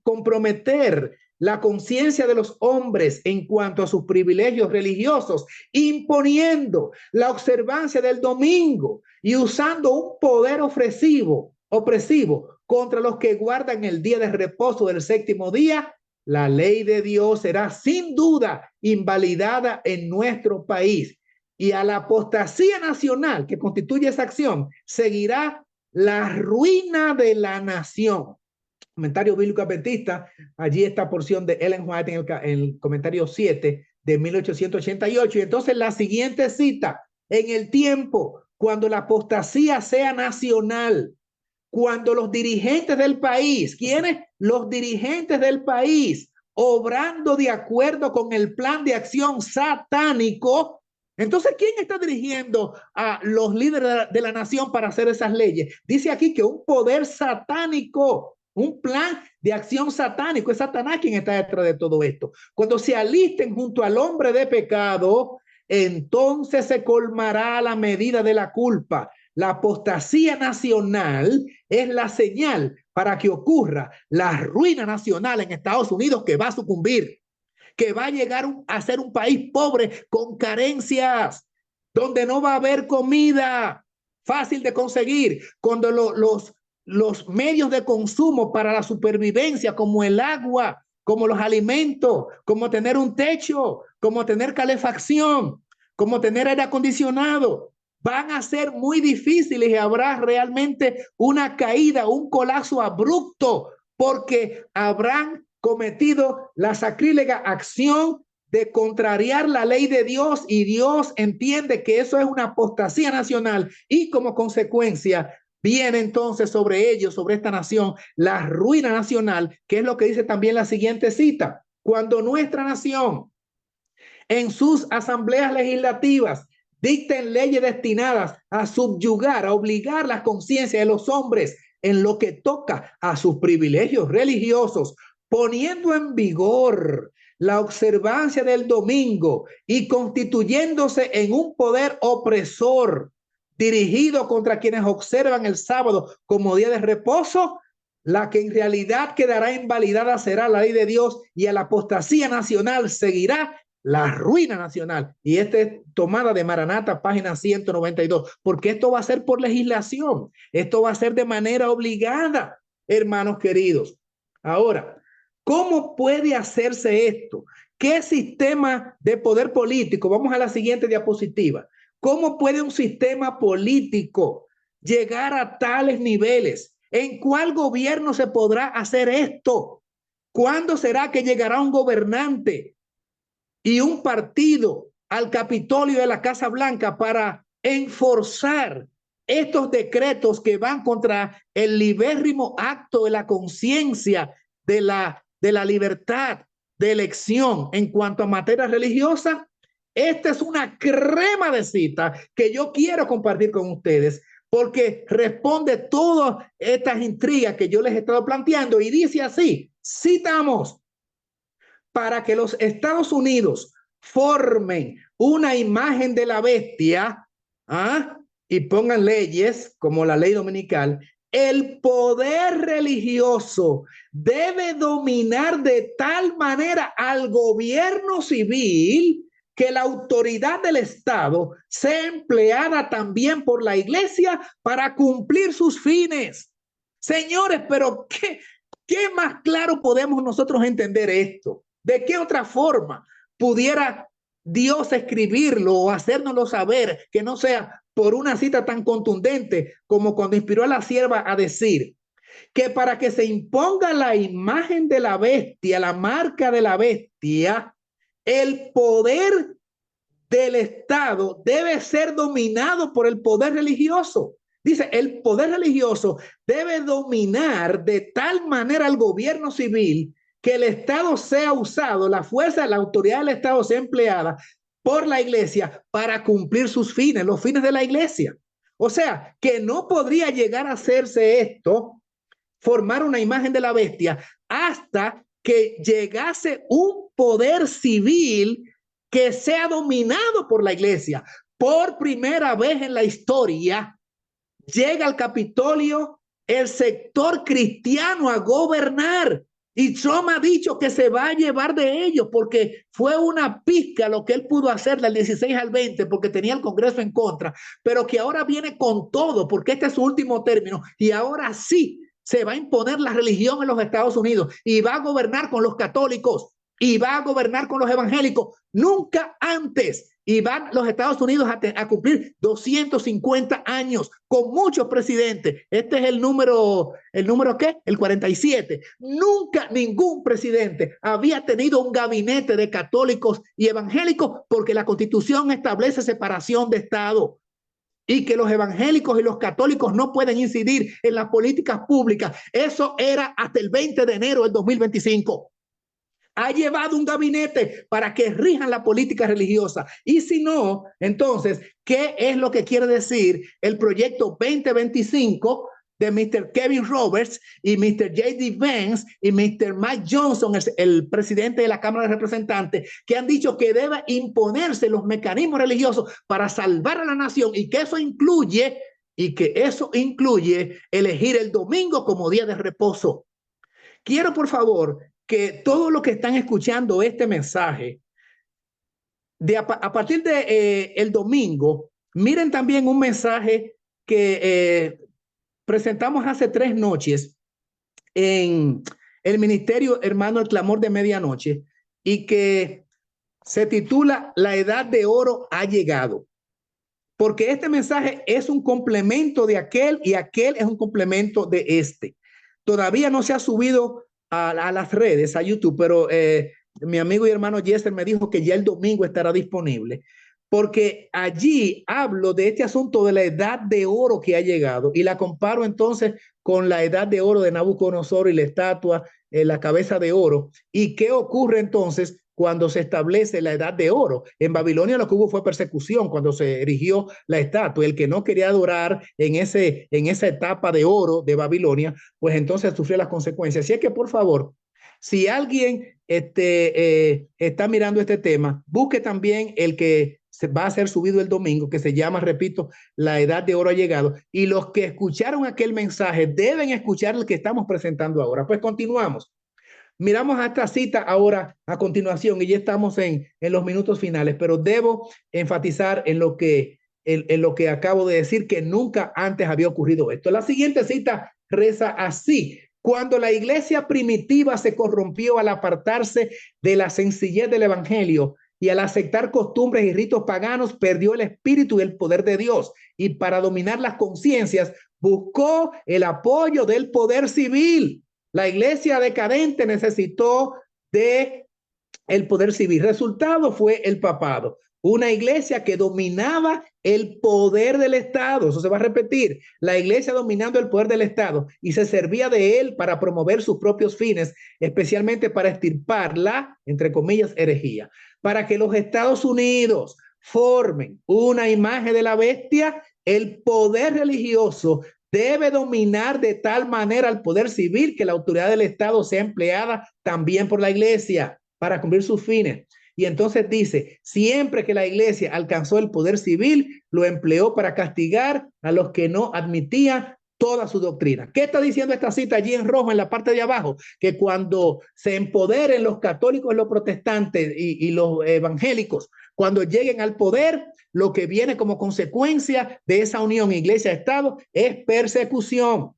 D: comprometer la conciencia de los hombres en cuanto a sus privilegios religiosos, imponiendo la observancia del domingo y usando un poder opresivo contra los que guardan el día de reposo del séptimo día, la ley de Dios será sin duda invalidada en nuestro país. Y a la apostasía nacional que constituye esa acción seguirá la ruina de la nación. Comentario bíblico adventista, allí esta porción de Ellen White en el comentario 7 de 1888. Y entonces la siguiente cita, en el tiempo cuando la apostasía sea nacional, cuando los dirigentes del país, ¿quiénes? Los dirigentes del país, obrando de acuerdo con el plan de acción satánico. Entonces, ¿quién está dirigiendo a los líderes de la nación para hacer esas leyes? Dice aquí que un poder satánico, un plan de acción satánico, es Satanás quien está detrás de todo esto. Cuando se alisten junto al hombre de pecado, entonces se colmará la medida de la culpa. La apostasía nacional es la señal para que ocurra la ruina nacional en Estados Unidos, que va a sucumbir, que va a llegar a ser un país pobre con carencias, donde no va a haber comida fácil de conseguir, cuando los medios de consumo para la supervivencia, como el agua, como los alimentos, como tener un techo, como tener calefacción, como tener aire acondicionado, van a ser muy difíciles y habrá realmente una caída, un colapso abrupto, porque habrán cometido la sacrílega acción de contrariar la ley de Dios, y Dios entiende que eso es una apostasía nacional, y como consecuencia viene entonces sobre ellos, sobre esta nación, la ruina nacional, que es lo que dice también la siguiente cita. Cuando nuestra nación en sus asambleas legislativas dicten leyes destinadas a subyugar, a obligar la conciencia de los hombres en lo que toca a sus privilegios religiosos, poniendo en vigor la observancia del domingo y constituyéndose en un poder opresor dirigido contra quienes observan el sábado como día de reposo, la que en realidad quedará invalidada será la ley de Dios, y a la apostasía nacional seguirá la ruina nacional. Y esta es tomada de Maranata, página 192, porque esto va a ser por legislación, esto va a ser de manera obligada, hermanos queridos. Ahora, ¿cómo puede hacerse esto? ¿Qué sistema de poder político? Vamos a la siguiente diapositiva. ¿Cómo puede un sistema político llegar a tales niveles? ¿En cuál gobierno se podrá hacer esto? ¿Cuándo será que llegará un gobernante y un partido al Capitolio de la Casa Blanca para enforzar estos decretos que van contra el libérrimo acto de la conciencia de la libertad de elección en cuanto a materia religiosa? Esta es una crema de cita que yo quiero compartir con ustedes, porque responde todas estas intrigas que yo les he estado planteando, y dice así, citamos: para que los Estados Unidos formen una imagen de la bestia, y pongan leyes como la ley dominical, el poder religioso debe dominar de tal manera al gobierno civil que la autoridad del Estado sea empleada también por la iglesia para cumplir sus fines. Señores, pero ¿qué más claro podemos nosotros entender esto? ¿De qué otra forma pudiera Dios escribirlo o hacérnoslo saber que no sea por una cita tan contundente como cuando inspiró a la sierva a decir que para que se imponga la imagen de la bestia, la marca de la bestia, el poder del Estado debe ser dominado por el poder religioso? Dice, el poder religioso debe dominar de tal manera al gobierno civil que el Estado sea usado, la fuerza, la autoridad del Estado sea empleada por la iglesia para cumplir sus fines, los fines de la iglesia. O sea, que no podría llegar a hacerse esto, formar una imagen de la bestia, hasta que llegase un poder civil que sea dominado por la iglesia. Por primera vez en la historia, llega al Capitolio el sector cristiano a gobernar. Y Trump ha dicho que se va a llevar de ellos porque fue una pizca lo que él pudo hacer del 16 al 20 porque tenía el Congreso en contra, pero que ahora viene con todo porque este es su último término y ahora sí se va a imponer la religión en los Estados Unidos y va a gobernar con los católicos y va a gobernar con los evangélicos. Nunca antes. Y van los Estados Unidos a cumplir 250 años con muchos presidentes. Este es el número ¿qué? El 47. Nunca ningún presidente había tenido un gabinete de católicos y evangélicos porque la Constitución establece separación de Estado y que los evangélicos y los católicos no pueden incidir en las políticas públicas. Eso era hasta el 20 de enero del 2025. Ha llevado un gabinete para que rijan la política religiosa. Y si no, entonces, ¿qué es lo que quiere decir el proyecto 2025 de Mr. Kevin Roberts y Mr. J.D. Vance y Mr. Mike Johnson, el presidente de la Cámara de Representantes, que han dicho que debe imponerse los mecanismos religiosos para salvar a la nación y que eso incluye elegir el domingo como día de reposo? Quiero, por favor, que todos los que están escuchando este mensaje, a partir de el domingo, miren también un mensaje que presentamos hace 3 noches en el Ministerio Hermano El Clamor de Medianoche y que se titula La Edad de Oro ha llegado. Porque este mensaje es un complemento de aquel y aquel es un complemento de este. Todavía no se ha subido a las redes, a YouTube, pero mi amigo y hermano Jester me dijo que ya el domingo estará disponible, porque allí hablo de este asunto de la edad de oro que ha llegado y la comparo entonces con la edad de oro de Nabucodonosor y la estatua, la cabeza de oro. ¿Y qué ocurre entonces cuando se establece la edad de oro? En Babilonia lo que hubo fue persecución cuando se erigió la estatua. El que no quería adorar en esa etapa de oro de Babilonia, pues entonces sufrió las consecuencias. Así es que, por favor, si alguien está mirando este tema, busque también el que va a ser subido el domingo, que se llama, repito, La Edad de Oro ha llegado. Y los que escucharon aquel mensaje deben escuchar el que estamos presentando ahora. Pues continuamos. Miramos a esta cita ahora a continuación y ya estamos en los minutos finales, pero debo enfatizar en lo que acabo de decir, que nunca antes había ocurrido esto. La siguiente cita reza así: cuando la iglesia primitiva se corrompió al apartarse de la sencillez del evangelio y al aceptar costumbres y ritos paganos, perdió el espíritu y el poder de Dios, y para dominar las conciencias buscó el apoyo del poder civil. La iglesia decadente necesitó de el poder civil. Resultado fue el papado. Una iglesia que dominaba el poder del Estado. Eso se va a repetir. La iglesia dominando el poder del Estado y se servía de él para promover sus propios fines, especialmente para extirpar la, entre comillas, herejía. Para que los Estados Unidos formen una imagen de la bestia, el poder religioso debe dominar de tal manera al poder civil que la autoridad del Estado sea empleada también por la iglesia para cumplir sus fines. Y entonces dice, siempre que la iglesia alcanzó el poder civil, lo empleó para castigar a los que no admitían toda su doctrina. ¿Qué está diciendo esta cita allí en rojo en la parte de abajo? Que cuando se empoderen los católicos y los protestantes y los evangélicos, cuando lleguen al poder, lo que viene como consecuencia de esa unión iglesia-estado es persecución.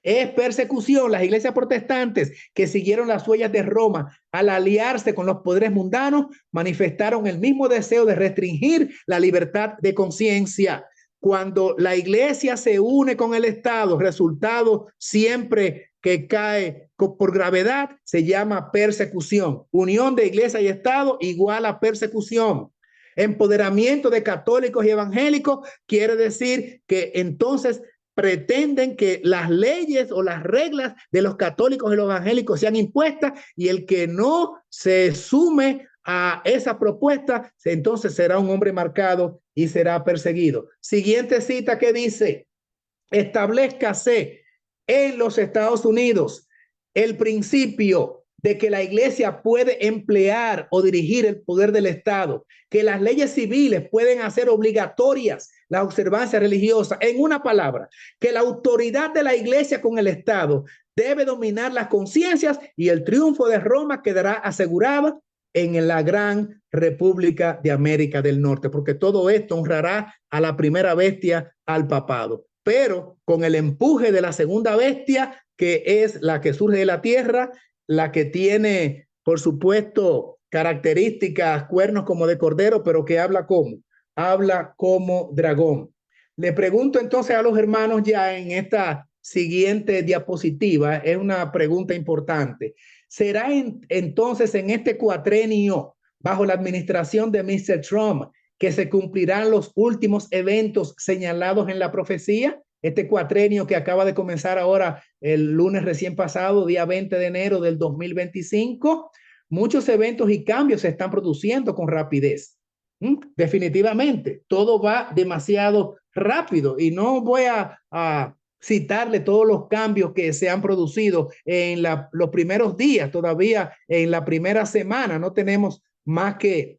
D: Es persecución. Las iglesias protestantes que siguieron las huellas de Roma al aliarse con los poderes mundanos manifestaron el mismo deseo de restringir la libertad de conciencia. Cuando la iglesia se une con el Estado, resultado siempre que cae por gravedad, se llama persecución. Unión de iglesia y Estado igual a persecución. Empoderamiento de católicos y evangélicos quiere decir que entonces pretenden que las leyes o las reglas de los católicos y los evangélicos sean impuestas, y el que no se sume a esa propuesta, entonces será un hombre marcado y será perseguido. Siguiente cita que dice: establezcase en los Estados Unidos el principio de que la iglesia puede emplear o dirigir el poder del Estado, que las leyes civiles pueden hacer obligatorias las observancias religiosas. En una palabra, que la autoridad de la iglesia con el Estado debe dominar las conciencias, y el triunfo de Roma quedará asegurado en la gran República de América del Norte, porque todo esto honrará a la primera bestia, al papado. Pero con el empuje de la segunda bestia, que es la que surge de la tierra, la que tiene, por supuesto, características, cuernos como de cordero, pero que habla como dragón. Le pregunto entonces a los hermanos ya en esta siguiente diapositiva, es una pregunta importante. ¿Será entonces en este cuatrenio, bajo la administración de Mr. Trump, que se cumplirán los últimos eventos señalados en la profecía? Este cuatrenio que acaba de comenzar ahora el lunes recién pasado, día 20 de enero del 2025, muchos eventos y cambios se están produciendo con rapidez. Definitivamente, todo va demasiado rápido, y no voy a citarle todos los cambios que se han producido en los primeros días. Todavía en la primera semana no tenemos más que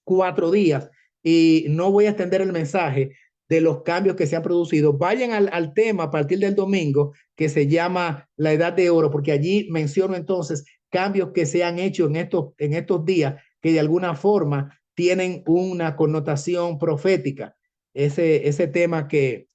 D: 4 días, y no voy a extender el mensaje de los cambios que se han producido. Vayan al tema a partir del domingo, que se llama la Edad de Oro, porque allí menciono entonces cambios que se han hecho en estos días que de alguna forma tienen una connotación profética. Ese tema que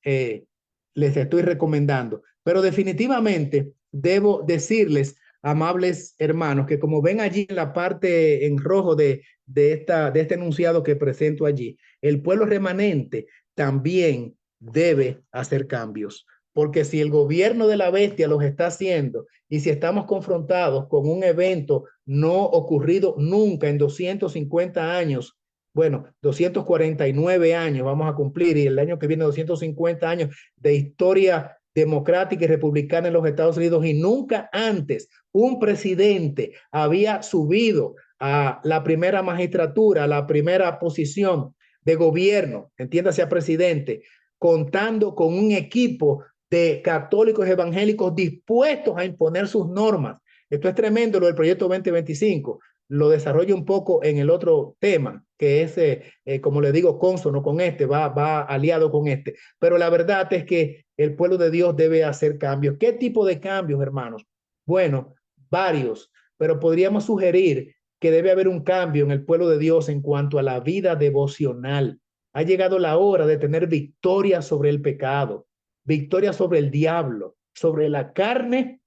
D: les estoy recomendando. Pero definitivamente debo decirles, amables hermanos, que como ven allí en la parte en rojo de este enunciado que presento allí, el pueblo remanente también debe hacer cambios, porque si el gobierno de la bestia los está haciendo, y si estamos confrontados con un evento no ocurrido nunca en 250 años, bueno, 249 años vamos a cumplir, y el año que viene 250 años de historia democrática y republicana en los Estados Unidos, y nunca antes un presidente había subido a la primera magistratura, a la primera posición de gobierno, entiéndase, a presidente, contando con un equipo de católicos evangélicos dispuestos a imponer sus normas. Esto es tremendo, lo del proyecto 2025. Lo desarrollo un poco en el otro tema, que es, como le digo, consono con este, va aliado con este. Pero la verdad es que el pueblo de Dios debe hacer cambios. ¿Qué tipo de cambios, hermanos? Bueno, varios, pero podríamos sugerir que debe haber un cambio en el pueblo de Dios en cuanto a la vida devocional. Ha llegado la hora de tener victoria sobre el pecado, victoria sobre el diablo, sobre la carne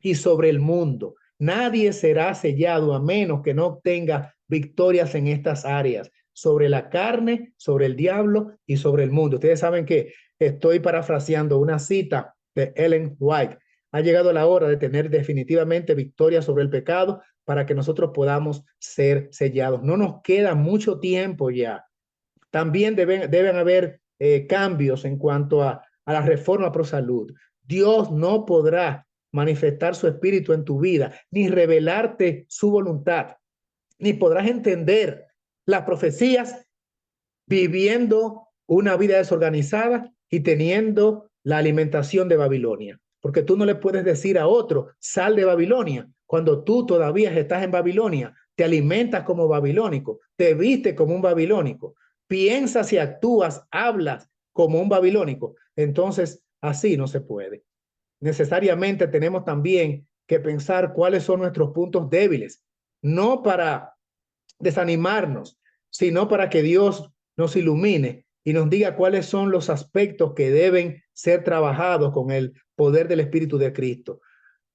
D: y sobre el mundo. Nadie será sellado a menos que no obtenga victorias en estas áreas, sobre la carne, sobre el diablo y sobre el mundo. Ustedes saben que estoy parafraseando una cita de Ellen White. Ha llegado la hora de tener definitivamente victoria sobre el pecado para que nosotros podamos ser sellados. No nos queda mucho tiempo ya. También deben haber cambios en cuanto a la reforma pro salud. Dios no podrá manifestar su espíritu en tu vida, ni revelarte su voluntad, ni podrás entender las profecías viviendo una vida desorganizada y teniendo la alimentación de Babilonia. Porque tú no le puedes decir a otro, sal de Babilonia, cuando tú todavía estás en Babilonia. Te alimentas como babilónico, te vistes como un babilónico, piensas y actúas, hablas como un babilónico. Entonces Así no se puede. Necesariamente tenemos también que pensar cuáles son nuestros puntos débiles, no para desanimarnos, sino para que Dios nos ilumine y nos diga cuáles son los aspectos que deben ser trabajados con el poder del Espíritu de Cristo.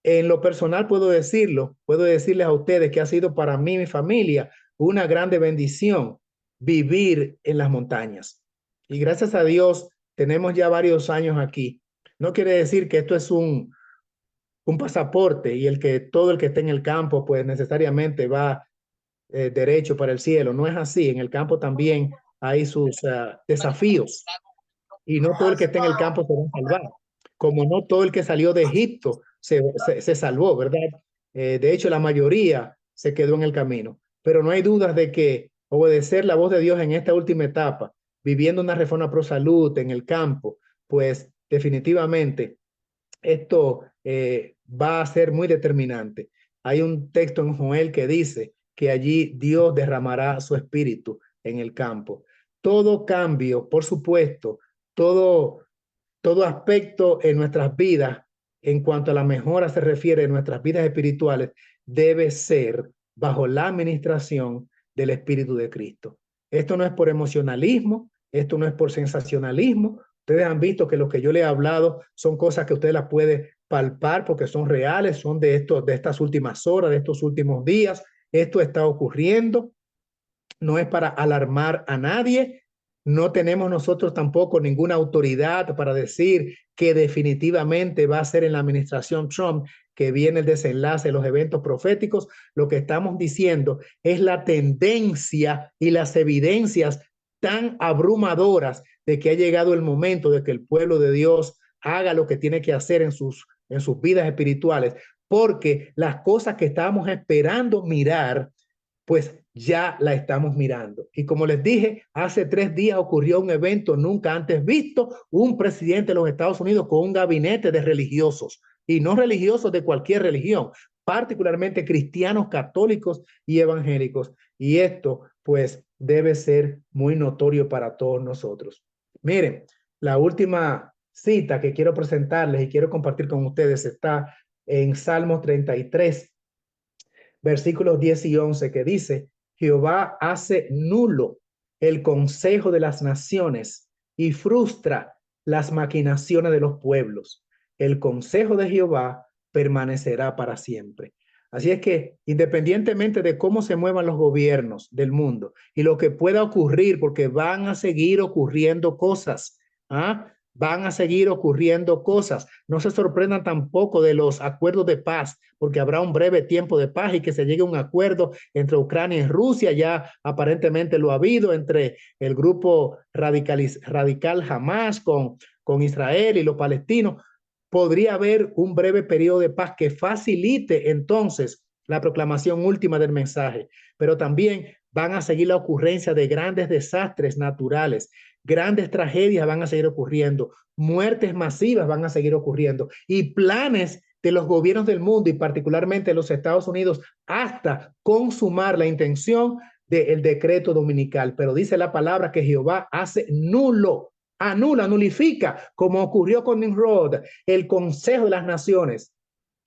D: En lo personal puedo decirles a ustedes que ha sido para mí y mi familia una grande bendición vivir en las montañas. Y gracias a Dios tenemos ya varios años aquí. No quiere decir que esto es un pasaporte y todo el que esté en el campo pues necesariamente va derecho para el cielo. No es así. En el campo también hay sus desafíos y no todo el que esté en el campo se va a salvar, como no todo el que salió de Egipto se salvó, ¿verdad? De hecho, la mayoría se quedó en el camino, pero no hay dudas de que obedecer la voz de Dios en esta última etapa, viviendo una reforma pro salud en el campo, pues definitivamente esto va a ser muy determinante. Hay un texto en Joel que dice que allí Dios derramará su espíritu en el campo. Todo cambio, por supuesto, todo aspecto en nuestras vidas, en cuanto a la mejora se refiere en nuestras vidas espirituales, debe ser bajo la administración del Espíritu de Cristo. Esto no es por emocionalismo, esto no es por sensacionalismo. Ustedes han visto que lo que yo les he hablado son cosas que usted las puede palpar porque son reales, son de estas últimas horas, de estos últimos días. Esto está ocurriendo. No es para alarmar a nadie. No tenemos nosotros tampoco ninguna autoridad para decir que definitivamente va a ser en la administración Trump que viene el desenlace de los eventos proféticos. Lo que estamos diciendo es la tendencia y las evidencias tan abrumadoras de que ha llegado el momento de que el pueblo de Dios haga lo que tiene que hacer en sus vidas espirituales, porque las cosas que estábamos esperando mirar, pues ya la estamos mirando. Y como les dije, hace 3 días ocurrió un evento nunca antes visto, un presidente de los Estados Unidos con un gabinete de religiosos, y no religiosos de cualquier religión, particularmente cristianos, católicos y evangélicos. Y esto, pues, debe ser muy notorio para todos nosotros. Miren, la última cita que quiero presentarles y quiero compartir con ustedes está en Salmos 33, versículos 10 y 11, que dice: Jehová hace nulo el consejo de las naciones y frustra las maquinaciones de los pueblos. El consejo de Jehová permanecerá para siempre. Así es que, independientemente de cómo se muevan los gobiernos del mundo y lo que pueda ocurrir, porque van a seguir ocurriendo cosas, van a seguir ocurriendo cosas. No se sorprendan tampoco de los acuerdos de paz, porque habrá un breve tiempo de paz y que se llegue a un acuerdo entre Ucrania y Rusia. Ya aparentemente lo ha habido entre el grupo radical Hamas con Israel y los palestinos. Podría haber un breve periodo de paz que facilite entonces la proclamación última del mensaje, pero también van a seguir la ocurrencia de grandes desastres naturales. Grandes tragedias van a seguir ocurriendo, muertes masivas van a seguir ocurriendo y planes de los gobiernos del mundo y particularmente de los Estados Unidos hasta consumar la intención del decreto dominical. Pero dice la palabra que Jehová hace nulo, anula, nulifica, como ocurrió con Nimrod, el consejo de las naciones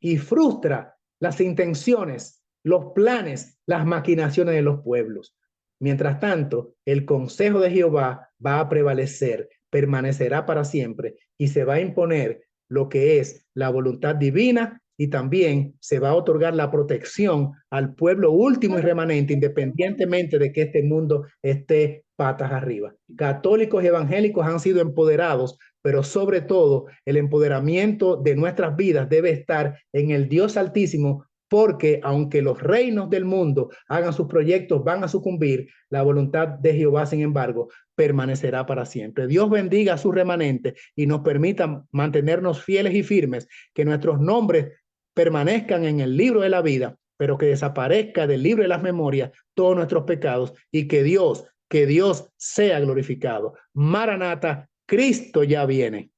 D: y frustra las intenciones, los planes, las maquinaciones de los pueblos. Mientras tanto, el consejo de Jehová va a prevalecer, permanecerá para siempre y se va a imponer lo que es la voluntad divina y también se va a otorgar la protección al pueblo último y remanente, independientemente de que este mundo esté patas arriba. Católicos y evangélicos han sido empoderados, pero sobre todo el empoderamiento de nuestras vidas debe estar en el Dios Altísimo, porque aunque los reinos del mundo hagan sus proyectos, van a sucumbir, la voluntad de Jehová, sin embargo, permanecerá para siempre. Dios bendiga a su remanente y nos permita mantenernos fieles y firmes, que nuestros nombres permanezcan en el libro de la vida, pero que desaparezca del libro de las memorias todos nuestros pecados y que Dios sea glorificado. Maranata, Cristo ya viene.